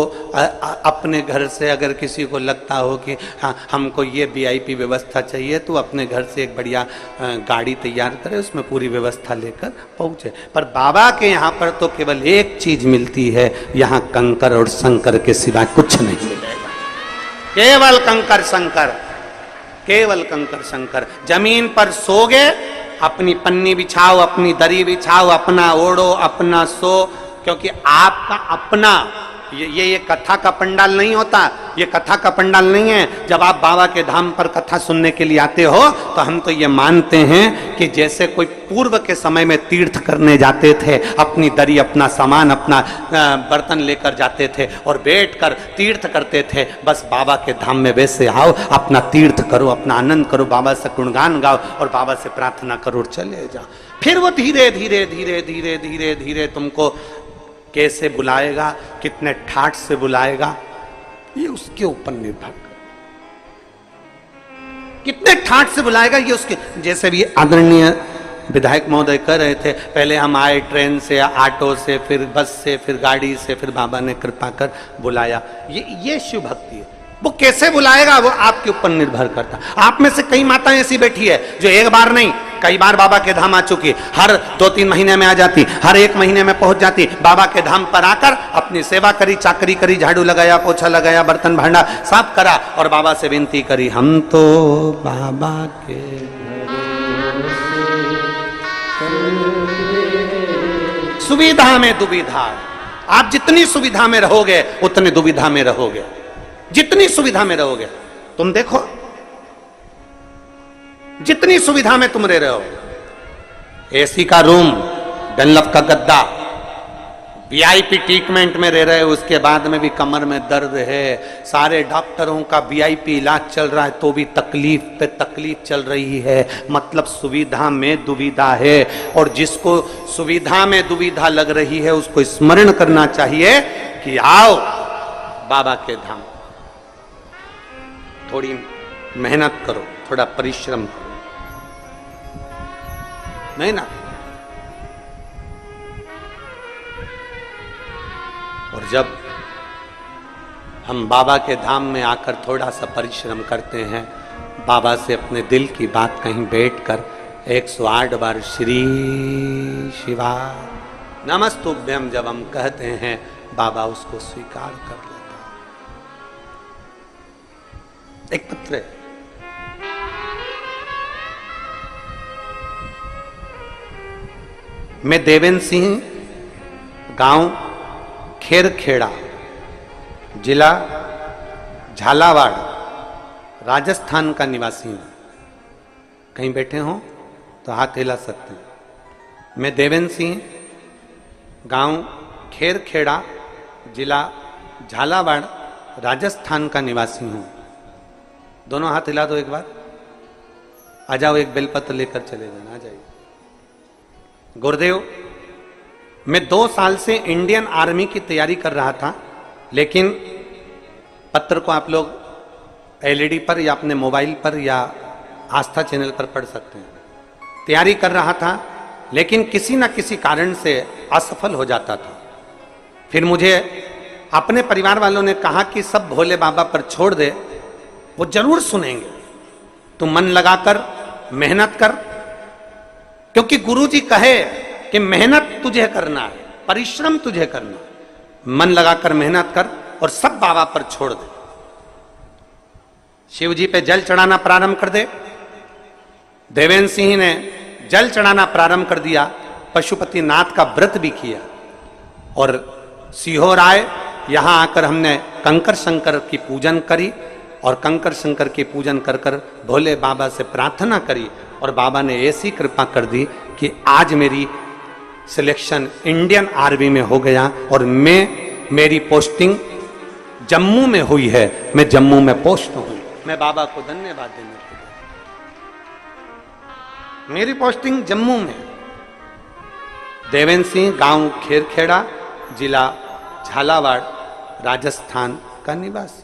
अपने घर से, अगर किसी को लगता हो कि हाँ हमको ये वीआईपी व्यवस्था चाहिए, तो अपने घर से एक बढ़िया गाड़ी तैयार करे, उसमें पूरी व्यवस्था लेकर पहुंचे। पर बाबा के यहाँ पर तो केवल एक चीज मिलती है, यहाँ कंकर और शंकर के सिवा कुछ नहीं मिलेगा। केवल कंकर शंकर, केवल कंकर शंकर। जमीन पर सोगे, अपनी पन्नी बिछाओ, अपनी दरी बिछाओ, अपना ओढ़ो, अपना सो, क्योंकि आपका अपना ये कथा का पंडाल नहीं होता, ये कथा का पंडाल नहीं है। जब आप बाबा के धाम पर कथा सुनने के लिए आते हो, तो हम तो ये मानते हैं कि जैसे कोई पूर्व के समय में तीर्थ करने जाते थे, अपनी दरी, अपना सामान, अपना बर्तन लेकर जाते थे और बैठकर तीर्थ करते थे, बस बाबा के धाम में वैसे आओ, अपना तीर्थ करो, अपना आनंद करो, बाबा से गुणगान गाओ और बाबा से प्रार्थना करो और चले जाओ। फिर वो धीरे धीरे धीरे धीरे धीरे धीरे तुमको कैसे बुलाएगा, कितने ठाठ से बुलाएगा, ये उसके ऊपर निर्भर कर। कितने ठाठ से बुलाएगा ये उसके, जैसे भी आदरणीय विधायक महोदय कह रहे थे, पहले हम आए ट्रेन से, ऑटो से, फिर बस से, फिर गाड़ी से, फिर बाबा ने कृपा कर बुलाया। ये शिव भक्ति है। वो कैसे बुलाएगा वो आपके ऊपर निर्भर करता। आप में से कई माताएं ऐसी बैठी है जो एक बार नहीं कई बार बाबा के धाम आ चुकी, हर 2-3 महीने में आ जाती, हर 1 महीने में पहुंच जाती, बाबा के धाम पर आकर अपनी सेवा करी, चाकरी करी, झाड़ू लगाया, पोछा लगाया, बर्तन भांडा साफ करा और बाबा से विनती करी, हम तो बाबा के सुविधा में दुविधा। आप जितनी सुविधा में रहोगे उतनी दुविधा में रहोगे, जितनी सुविधा में रहोगे। तुम देखो जितनी सुविधा में तुम रह रहे हो, एसी का रूम, डनलप का गद्दा, वीआईपी ट्रीटमेंट में रह रहे हो, उसके बाद में भी कमर में दर्द है, सारे डॉक्टरों का वीआईपी इलाज चल रहा है, तो भी तकलीफ पे तकलीफ चल रही है। मतलब सुविधा में दुविधा है। और जिसको सुविधा में दुविधा लग रही है, उसको स्मरण करना चाहिए कि आओ बाबा के धाम, थोड़ी मेहनत करो, थोड़ा परिश्रम करो, नहीं ना। और जब हम बाबा के धाम में आकर थोड़ा सा परिश्रम करते हैं, बाबा से अपने दिल की बात कहीं बैठकर 108 बार श्री शिवा नमस्तुभ्यम जब हम कहते हैं, बाबा उसको स्वीकार कर लेता। एक पत्र है, मैं देवेंद्र सिंह, गांव खेरखेड़ा, जिला झालावाड़, राजस्थान का निवासी हूं। कहीं बैठे हों तो हाथ हिला सकते हैं। मैं देवेंद्र सिंह, गांव खेरखेड़ा, जिला झालावाड़, राजस्थान का निवासी हूं। दोनों हाथ हिला दो एक बार। आ जाओ, एक बेलपत्र लेकर चले जाना। आ जाइए। गुरुदेव, मैं 2 साल से इंडियन आर्मी की तैयारी कर रहा था, लेकिन पत्र को आप लोग एलईडी पर या अपने मोबाइल पर या आस्था चैनल पर पढ़ सकते हैं। तैयारी कर रहा था, लेकिन किसी न किसी कारण से असफल हो जाता था। फिर मुझे अपने परिवार वालों ने कहा कि सब भोले बाबा पर छोड़ दे, वो जरूर सुनेंगे। तू मन लगाकर मेहनत कर, क्योंकि गुरुजी कहे कि मेहनत तुझे करना है, परिश्रम तुझे करना है। मन लगाकर मेहनत कर और सब बाबा पर छोड़ दे। शिव जी पे जल चढ़ाना प्रारंभ कर दे। देवेंद्र सिंह ने जल चढ़ाना प्रारंभ कर दिया। पशुपति नाथ का व्रत भी किया और सीहोर आए। यहां आकर हमने कंकर शंकर की पूजन करी और कंकर शंकर की पूजन कर कर भोले बाबा से प्रार्थना करी, और बाबा ने ऐसी कृपा कर दी कि आज मेरी सिलेक्शन इंडियन आर्मी में हो गया और मेरी पोस्टिंग जम्मू में हुई है। मैं जम्मू में पोस्ट हूं। मैं बाबा को धन्यवाद देने के लिए, मेरी पोस्टिंग जम्मू में। देवेंद्र सिंह, गांव खेरखेड़ा, जिला झालावाड़, राजस्थान का निवासी।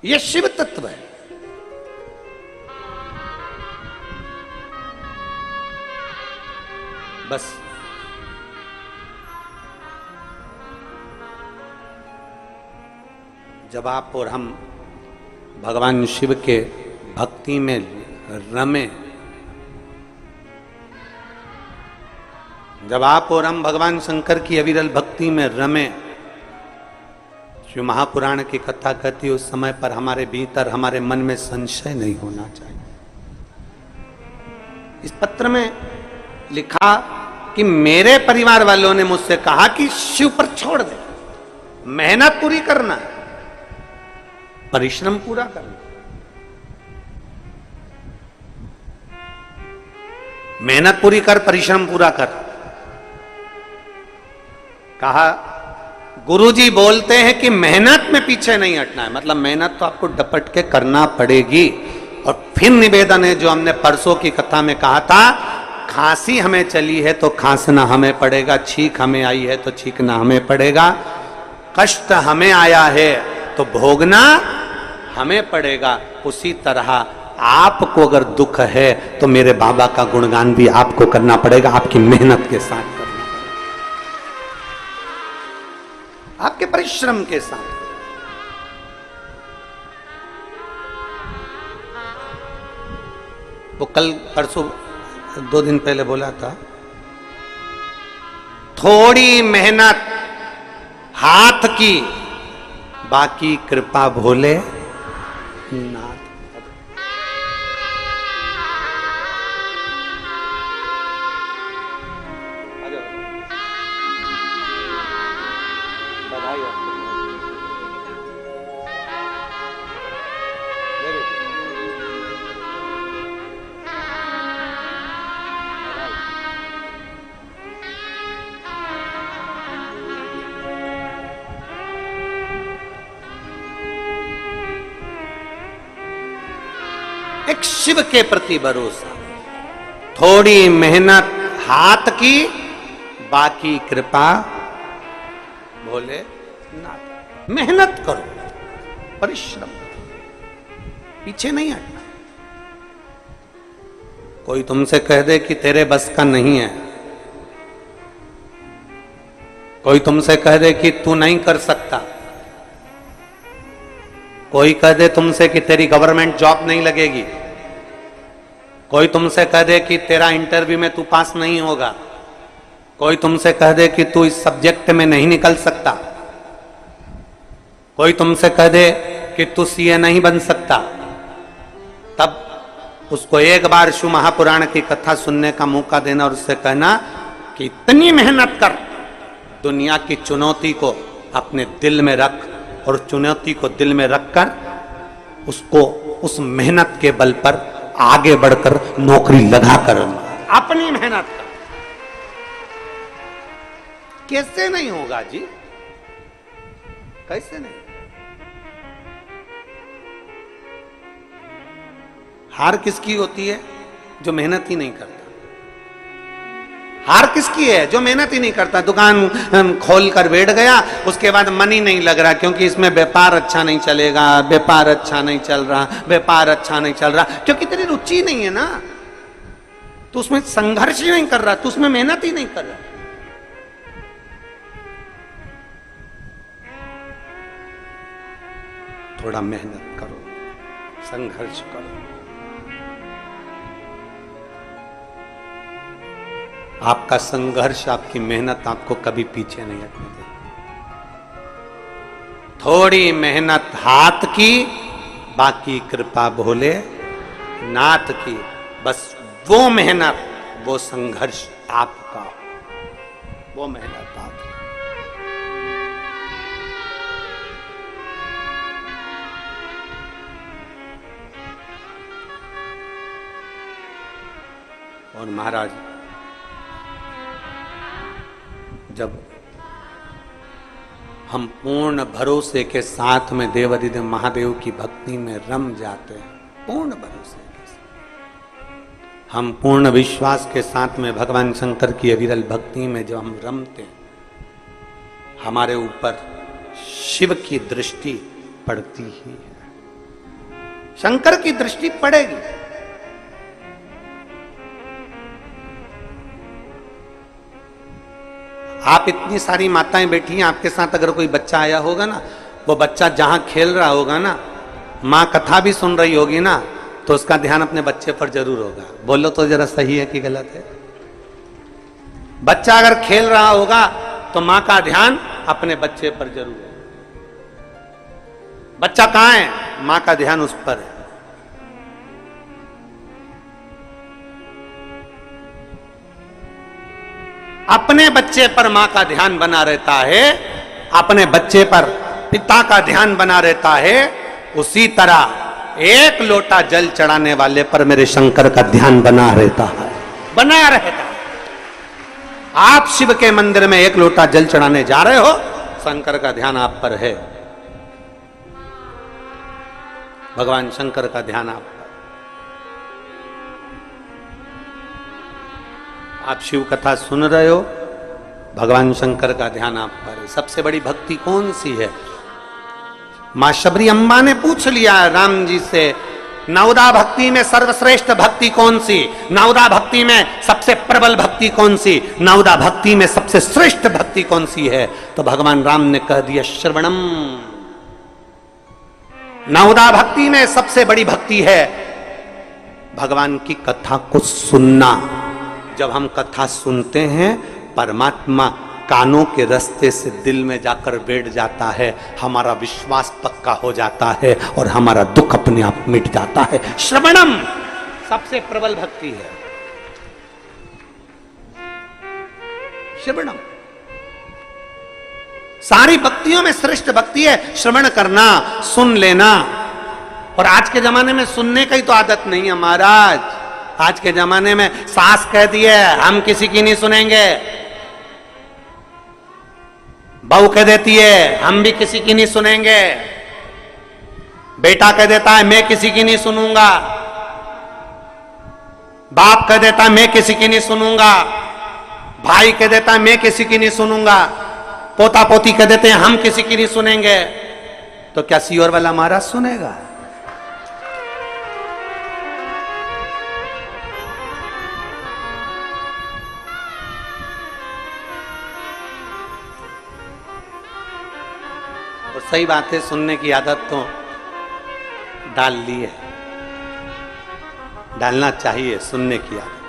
यह शिव तत्व है। बस जब आप और हम भगवान शिव के भक्ति में रमे, जब आप और हम भगवान शंकर की अविरल भक्ति में रमे, जो महापुराण की कथा कहती है, उस समय पर हमारे भीतर, हमारे मन में संशय नहीं होना चाहिए। इस पत्र में लिखा कि मेरे परिवार वालों ने मुझसे कहा कि शिव पर छोड़ दे, मेहनत पूरी करना, परिश्रम पूरा करना। मेहनत पूरी कर, परिश्रम पूरा कर। कहा गुरुजी बोलते हैं कि मेहनत में पीछे नहीं हटना है, मतलब मेहनत तो आपको डपट के करना पड़ेगी। और फिर निवेदन है जो हमने परसों की कथा में कहा था, खांसी हमें चली है तो खांसना हमें पड़ेगा, छींक हमें आई है तो छींकना हमें पड़ेगा, कष्ट हमें आया है तो भोगना हमें पड़ेगा। उसी तरह आपको अगर दुख है तो मेरे बाबा का गुणगान भी आपको करना पड़ेगा, आपकी मेहनत के साथ करना पड़ेगा, आपके परिश्रम के साथ। वो कल परसों 2 दिन पहले बोला था, थोड़ी मेहनत हाथ की, बाकी कृपा भोले नाथ। एक शिव के प्रति भरोसा, थोड़ी मेहनत हाथ की, बाकी कृपा भोले नाथ। मेहनत करो, परिश्रम करो, पीछे नहीं हटना। कोई तुमसे कह दे कि तेरे बस का नहीं है, कोई तुमसे कह दे कि तू नहीं कर सकता, कोई कह दे तुमसे कि तेरी गवर्नमेंट जॉब नहीं लगेगी, कोई तुमसे कह दे कि तेरा इंटरव्यू में तू पास नहीं होगा, कोई तुमसे कह दे कि तू इस सब्जेक्ट में नहीं निकल सकता, कोई तुमसे कह दे कि तू सीए नहीं बन सकता, तब उसको एक बार शिव महापुराण की कथा सुनने का मौका देना और उससे कहना कि इतनी मेहनत कर, दुनिया की चुनौती को अपने दिल में रख और चुनौती को दिल में रखकर उसको उस मेहनत के बल पर आगे बढ़कर नौकरी लगाकर अपनी मेहनत कर। कैसे नहीं होगा जी, कैसे नहीं? हार किसकी होती है? जो मेहनत ही नहीं करता। हार किसकी है? जो मेहनत ही नहीं करता। दुकान खोल कर बैठ गया, उसके बाद मन ही नहीं लग रहा क्योंकि इसमें व्यापार अच्छा नहीं चलेगा, व्यापार अच्छा नहीं चल रहा, व्यापार अच्छा नहीं चल रहा, क्योंकि तेरी रुचि नहीं है ना, तो उसमें संघर्ष ही नहीं कर रहा, तो उसमें मेहनत ही नहीं कर रहा। थोड़ा मेहनत करो, संघर्ष करो। आपका संघर्ष, आपकी मेहनत आपको कभी पीछे नहीं हटने देगी। थोड़ी मेहनत हाथ की, बाकी कृपा भोले नाथ की। बस वो मेहनत, वो संघर्ष आपका, वो मेहनत आपकी। और महाराज जब हम पूर्ण भरोसे के साथ में देवाधिदेव महादेव की भक्ति में रम जाते हैं, पूर्ण भरोसे के साथ, हम पूर्ण विश्वास के साथ में भगवान शंकर की अविरल भक्ति में जब हम रमते हैं, हमारे ऊपर शिव की दृष्टि पड़ती ही है, शंकर की दृष्टि पड़ेगी। आप इतनी सारी माताएं बैठी हैं, आपके साथ अगर कोई बच्चा आया होगा ना, वो बच्चा जहां खेल रहा होगा ना, माँ कथा भी सुन रही होगी ना, तो उसका ध्यान अपने बच्चे पर जरूर होगा। बोलो तो जरा सही है कि गलत है? बच्चा अगर खेल रहा होगा तो माँ का ध्यान अपने बच्चे पर जरूर है। बच्चा कहां है? माँ का ध्यान उस पर है। अपने बच्चे पर मां का ध्यान बना रहता है, अपने बच्चे पर पिता का ध्यान बना रहता है, उसी तरह एक लोटा जल चढ़ाने वाले पर मेरे शंकर का ध्यान बना रहता है, बना रहता है। आप शिव के मंदिर में एक लोटा जल चढ़ाने जा रहे हो, शंकर का ध्यान आप पर है, भगवान शंकर का ध्यान आप पर। आप शिव कथा सुन रहे हो, भगवान शंकर का ध्यान आप पर है। सबसे बड़ी भक्ति कौन सी है? मां शबरी अम्बा ने पूछ लिया राम जी से, नवदा भक्ति में सर्वश्रेष्ठ भक्ति कौन सी? नवदा भक्ति में सबसे प्रबल भक्ति कौन सी? नवदा भक्ति में सबसे श्रेष्ठ भक्ति कौन सी है? तो भगवान राम ने कह दिया श्रवणम। नवदा भक्ति में सबसे बड़ी भक्ति है भगवान की कथा को सुनना। जब हम कथा सुनते हैं, परमात्मा कानों के रास्ते से दिल में जाकर बैठ जाता है, हमारा विश्वास पक्का हो जाता है और हमारा दुख अपने आप मिट जाता है। श्रवणम सबसे प्रबल भक्ति है, श्रवणम सारी भक्तियों में श्रेष्ठ भक्ति है। श्रवण करना, सुन लेना। और आज के जमाने में सुनने का ही तो आदत नहीं है महाराज। आज के जमाने में सास कह दी है हम किसी की नहीं सुनेंगे, बहू कह देती है हम भी किसी की नहीं सुनेंगे, बेटा कह देता है मैं किसी की नहीं सुनूंगा, बाप कह देता है मैं किसी की नहीं सुनूंगा, भाई कह देता है मैं किसी की नहीं सुनूंगा, पोता पोती कह देते हैं हम किसी की नहीं सुनेंगे। तो क्या सीओर वाला महाराज सुनेगा? और सही बातें सुनने की आदत तो डाल ली है। डालना चाहिए सुनने की आदत।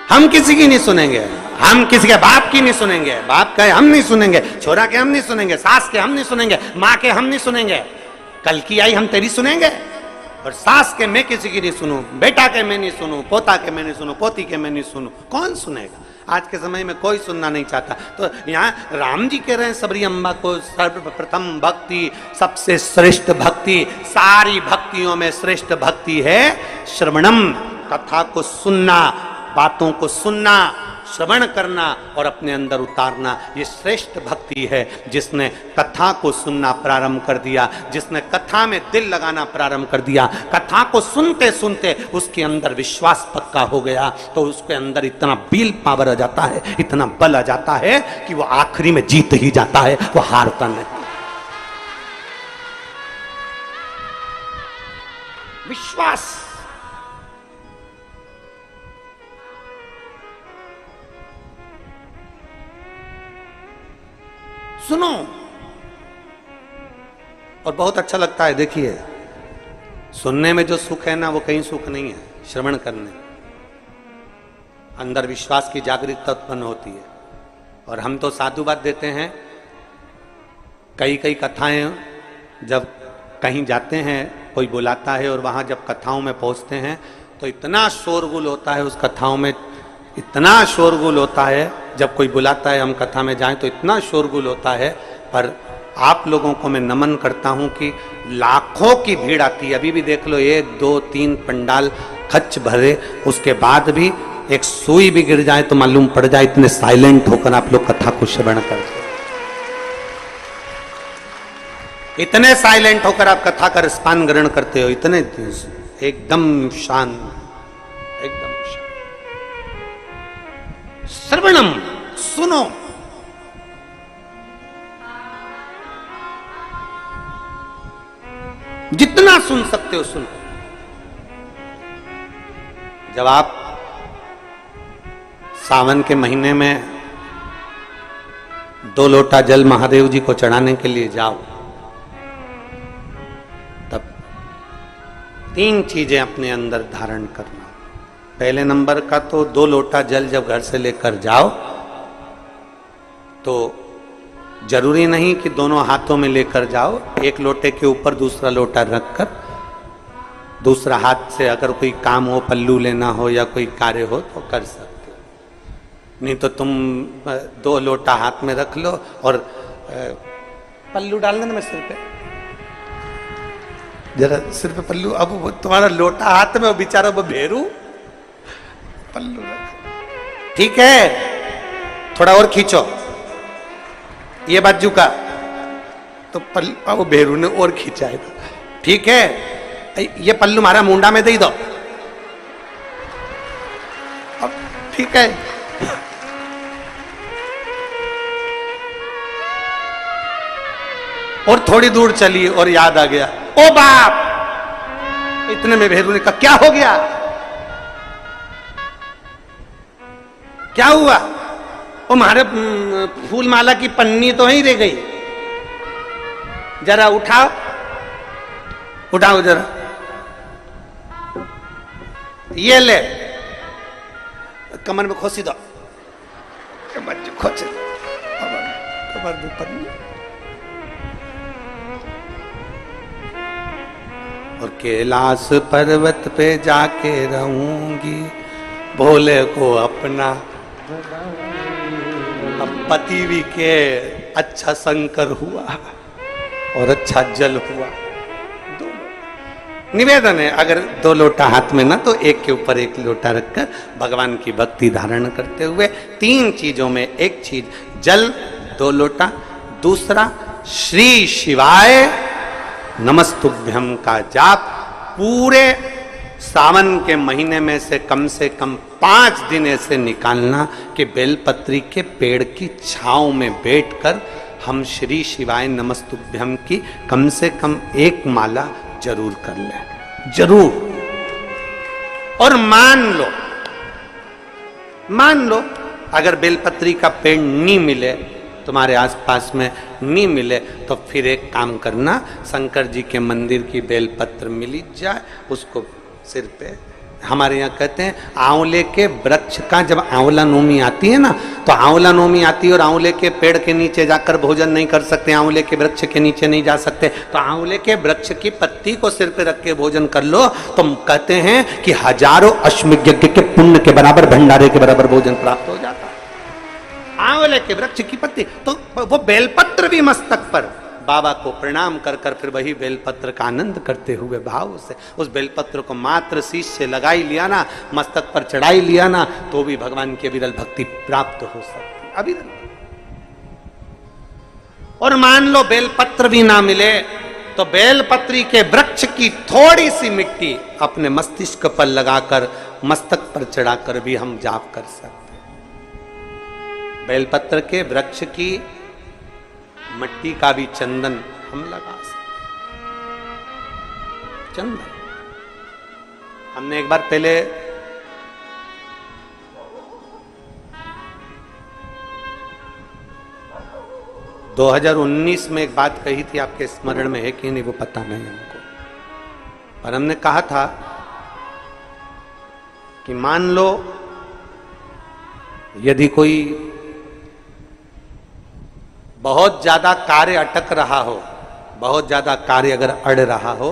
हम किसी की नहीं सुनेंगे, हम किसी के बाप की नहीं सुनेंगे, बाप का हम नहीं सुनेंगे, छोरा के हम नहीं सुनेंगे, सास के हम नहीं सुनेंगे, माँ के हम नहीं सुनेंगे। कल की आई हम तेरी सुनेंगे, और सास के मैं किसी की नहीं सुनूं, बेटा के मैं नहीं सुनूं, पोता के मैं नहीं सुनूं, पोती के मैं नहीं सुनूं, कौन सुनेगा? आज के समय में कोई सुनना नहीं चाहता। तो यहाँ राम जी कह रहे हैं सबरी अम्बा को सर्वप्रथम भक्ति, सबसे श्रेष्ठ भक्ति, सारी भक्तियों में श्रेष्ठ भक्ति है श्रवणम, कथा को सुनना, बातों को सुनना, श्रवण करना और अपने अंदर उतारना। ये श्रेष्ठ भक्ति है। जिसने कथा को सुनना प्रारंभ कर दिया, जिसने कथा में दिल लगाना प्रारंभ कर दिया, कथा को सुनते सुनते उसके अंदर विश्वास पक्का हो गया, तो उसके अंदर इतना विल पावर आ जाता है, इतना बल आ जाता है कि वो आखिरी में जीत ही जाता है, वो हारता नहीं। विश्वास। सुनो, और बहुत अच्छा लगता है। देखिए, सुनने में जो सुख है ना, वो कहीं सुख नहीं है। श्रवण करने अंदर विश्वास की जागृतता उत्पन्न होती है। और हम तो साधुवाद देते हैं। कई कई कथाएं जब कहीं जाते हैं, कोई बुलाता है और वहां जब कथाओं में पहुंचते हैं तो इतना शोरगुल होता है, उस कथाओं में इतना शोरगुल होता है। जब कोई बुलाता है हम कथा में जाएं तो इतना शोरगुल होता है। पर आप लोगों को मैं नमन करता हूं कि लाखों की भीड़ आती है। अभी भी देख लो, 1 2 3 पंडाल खच भरे, उसके बाद भी एक सुई भी गिर जाए तो मालूम पड़ जाए, इतने साइलेंट होकर आप लोग कथा को श्रवण करते, इतने साइलेंट होकर आप कथा का रसपान ग्रहण करते हो, इतने एकदम शांत, एकदम श्रवणम। सुनो, जितना सुन सकते हो सुनो। जब आप सावन के महीने में 2 लोटा जल महादेव जी को चढ़ाने के लिए जाओ, तब 3 चीजें अपने अंदर धारण करना। पहले नंबर का तो 2 लोटा जल जब घर से लेकर जाओ तो जरूरी नहीं कि दोनों हाथों में लेकर जाओ। एक लोटे के ऊपर दूसरा लोटा रखकर दूसरा हाथ से अगर कोई काम हो, पल्लू लेना हो या कोई कार्य हो तो कर सकते हो। नहीं तो तुम 2 लोटा हाथ में रख लो और पल्लू डाल देना सिर पे, जरा सिर पे पल्लू। अब वो तुम्हारा लोटा हाथ में, वो बेचारा वो भेरू पल्लू रख। ठीक है, थोड़ा और खींचो ये बाजू का, तो पल्लू वो भेरू ने और खींचा है। ठीक है, ये पल्लू हमारा मुंडा में दे दो। अब ठीक है, और थोड़ी दूर चली और याद आ गया, ओ बाप। इतने में भेरू ने कहा, क्या हो गया, क्या हुआ? वो हमारे फूल माला की पन्नी तो वहीं रह गई, जरा उठाओ, उठाओ जरा, ये ले, कमर में खोसी दो, कमर खोसे कमर में पन्नी। और कैलाश पर्वत पे जाके रहूंगी, भोले को अपना। अब पति भी के अच्छा शंकर हुआ और अच्छा जल हुआ। निवेदन है, अगर 2 लोटा हाथ में ना तो एक के ऊपर एक लोटा रखकर भगवान की भक्ति धारण करते हुए 3 चीजों में एक चीज जल, 2 लोटा, दूसरा श्री शिवाय नमस्तुभ्यम का जाप पूरे सावन के महीने में से कम 5 दिन ऐसे निकालना कि बेलपत्री के पेड़ की छांव में बैठकर हम श्री शिवाय नमस्तुभ्यम की कम से कम 1 माला जरूर कर लें, जरूर। और मान लो अगर बेलपत्री का पेड़ नहीं मिले, तुम्हारे आसपास में नहीं मिले, तो फिर एक काम करना, शंकर जी के मंदिर की बेलपत्र मिली जाए, उसको सिर पे हमारे यहाँ कहते हैं आंवले के वृक्ष का जब आंवला नोमी आती है ना, तो आंवला नोमी आती है और आंवले के पेड़ के नीचे जाकर भोजन नहीं कर सकते, आंवले के वृक्ष के नीचे नहीं जा सकते, तो आंवले के वृक्ष की पत्ती को सिर पे रख के भोजन कर लो, तो कहते हैं कि हजारों अश्वमेध यज्ञ के पुण्य के बराबर, भंडारे के बराबर भोजन प्राप्त हो जाता है। आंवले के वृक्ष की पत्ती, तो वो बेलपत्र भी मस्तक पर बाबा को प्रणाम कर कर फिर वही बेलपत्र का आनंद करते हुए भाव से उस बेलपत्र को मात्र शीश से लगाई लिया ना, मस्तक पर चढ़ाई लिया ना, तो भी भगवान की अविरल भक्ति प्राप्त हो सकती, अविरल। और मान लो बेलपत्र भी ना मिले तो बेलपत्री के वृक्ष की थोड़ी सी मिट्टी अपने मस्तिष्क पर लगाकर मस्तक पर चढ़ाकर भी हम जाप कर सकते। बेलपत्र के वृक्ष की मिट्टी का भी चंदन हम लगा सकते। चंदन हमने एक बार पहले (2019) में एक बात कही थी, आपके स्मरण में है कि नहीं वो पता नहीं हमको, पर हमने कहा था कि मान लो यदि कोई बहुत ज्यादा कार्य अटक रहा हो, बहुत ज्यादा कार्य अगर अड़ रहा हो,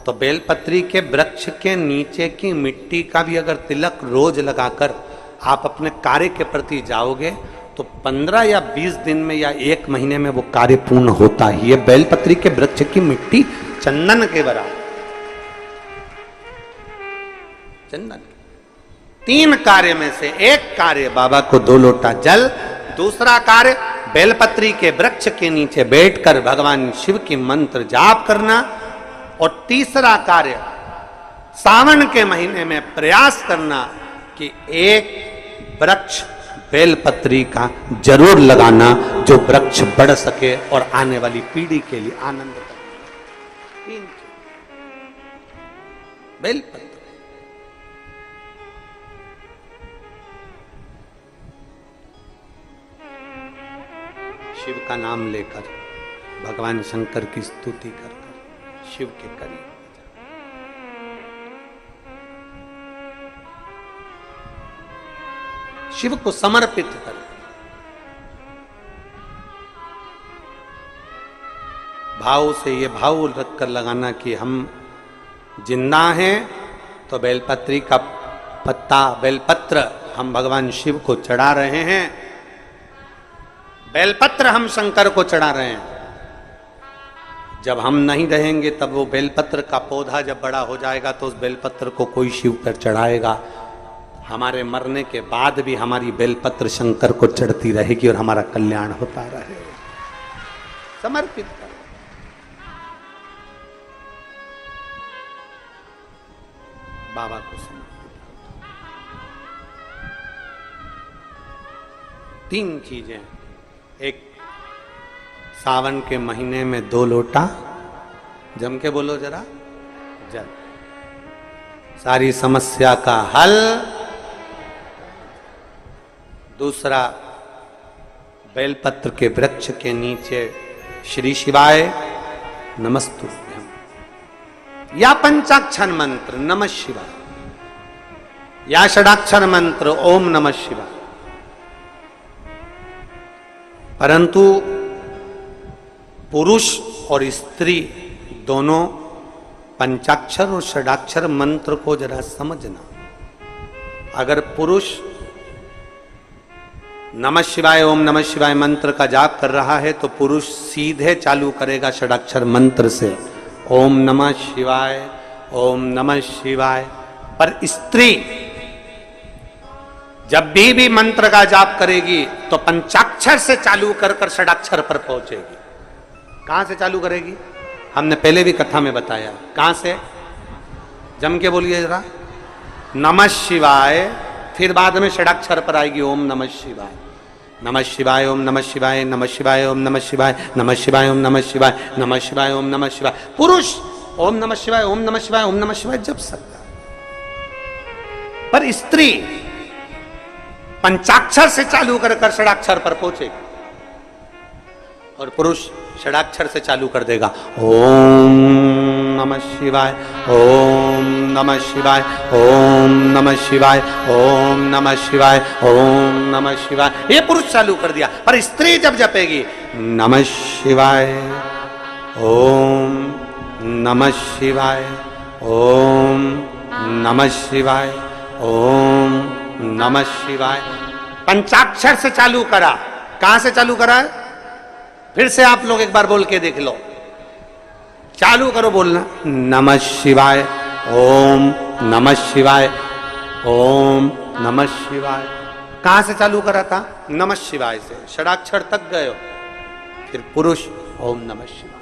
तो बेलपत्री के वृक्ष के नीचे की मिट्टी का भी अगर तिलक रोज लगाकर आप अपने कार्य के प्रति जाओगे तो 15 या 20 दिन में या 1 महीने में वो कार्य पूर्ण होता ही है। बेलपत्री के वृक्ष की मिट्टी चंदन के बराबर, चंदन। 3 कार्य में से एक कार्य बाबा को 2 लोटा जल, दूसरा कार्य बेलपत्री के वृक्ष के नीचे बैठकर भगवान शिव की मंत्र जाप करना, और तीसरा कार्य सावन के महीने में प्रयास करना कि एक वृक्ष बेलपत्री का जरूर लगाना जो वृक्ष बढ़ सके और आने वाली पीढ़ी के लिए आनंद करे। बेलपत्र शिव का नाम लेकर, भगवान शंकर की स्तुति कर कर शिव के करीब, शिव को समर्पित कर, भाव से ये भाव रखकर लगाना कि हम जिंदा हैं तो बेलपत्री का पत्ता, बेलपत्र हम भगवान शिव को चढ़ा रहे हैं, बेलपत्र हम शंकर को चढ़ा रहे हैं। जब हम नहीं रहेंगे तब वो बेलपत्र का पौधा जब बड़ा हो जाएगा तो उस बेलपत्र को कोई शिव पर चढ़ाएगा। हमारे मरने के बाद भी हमारी बेलपत्र शंकर को चढ़ती रहेगी और हमारा कल्याण होता रहेगा। समर्पित करो। बाबा को समर्पित करो। 3 चीजें, एक सावन के महीने में 2 लोटा, जम के बोलो जरा, जल, सारी समस्या का हल। दूसरा, बेलपत्र के वृक्ष के नीचे श्री शिवाय नमस्तुभ्यम, या पंचाक्षर मंत्र नमः शिवाय, या षडाक्षर मंत्र ओम नमः शिवाय। परंतु पुरुष और स्त्री दोनों पंचाक्षर और षडाक्षर मंत्र को जरा समझना। अगर पुरुष नमः शिवाय ओम नमः शिवाय मंत्र का जाप कर रहा है तो पुरुष सीधे चालू करेगा षडाक्षर मंत्र से, ओम नमः शिवाय ओम नमः शिवाय। पर स्त्री जब भी मंत्र का जाप करेगी तो पंचाक्षर से चालू कर कर षडाक्षर पर पहुंचेगी। कहां से चालू करेगी? हमने पहले भी कथा में बताया। कहां से? जम के बोलिए जरा, नमः शिवाय, फिर बाद में षडाक्षर पर आएगी ओम नमः शिवाय, नमः शिवाय ओम नमः शिवाय, नमः शिवाय ओम नमः शिवाय, नमः शिवाय ओम नमः शिवाय, नमः शिवाय ओम नमः शिवाय। पुरुष ओम नमः शिवाय ओम नमः शिवाय ओम नमः शिवाय जप सकता है, पर स्त्री पंचाक्षर से चालू कर कर षडाक्षर पर पहुंचेगी और पुरुष षडाक्षर से चालू कर देगा, ओम नमः शिवाय ओम नमः शिवाय, ओम नमः शिवाय, ओम नमः शिवाय, ओम नमः शिवाय। ये पुरुष चालू कर दिया, पर स्त्री जब जपेगी नमः शिवाय, ओम नमः शिवाय, ओम नमः शिवाय, ओम नमः शिवाय, पंचाक्षर से चालू करा। कहां से चालू करा है? फिर से आप लोग एक बार बोल के देख लो, चालू करो बोलना, नमः शिवाय, ओम नमः शिवाय, ओम नमः शिवाय। कहां से चालू करा था? नमः शिवाय से, षडाक्षर तक गए हो। फिर पुरुष ओम नमः शिवाय।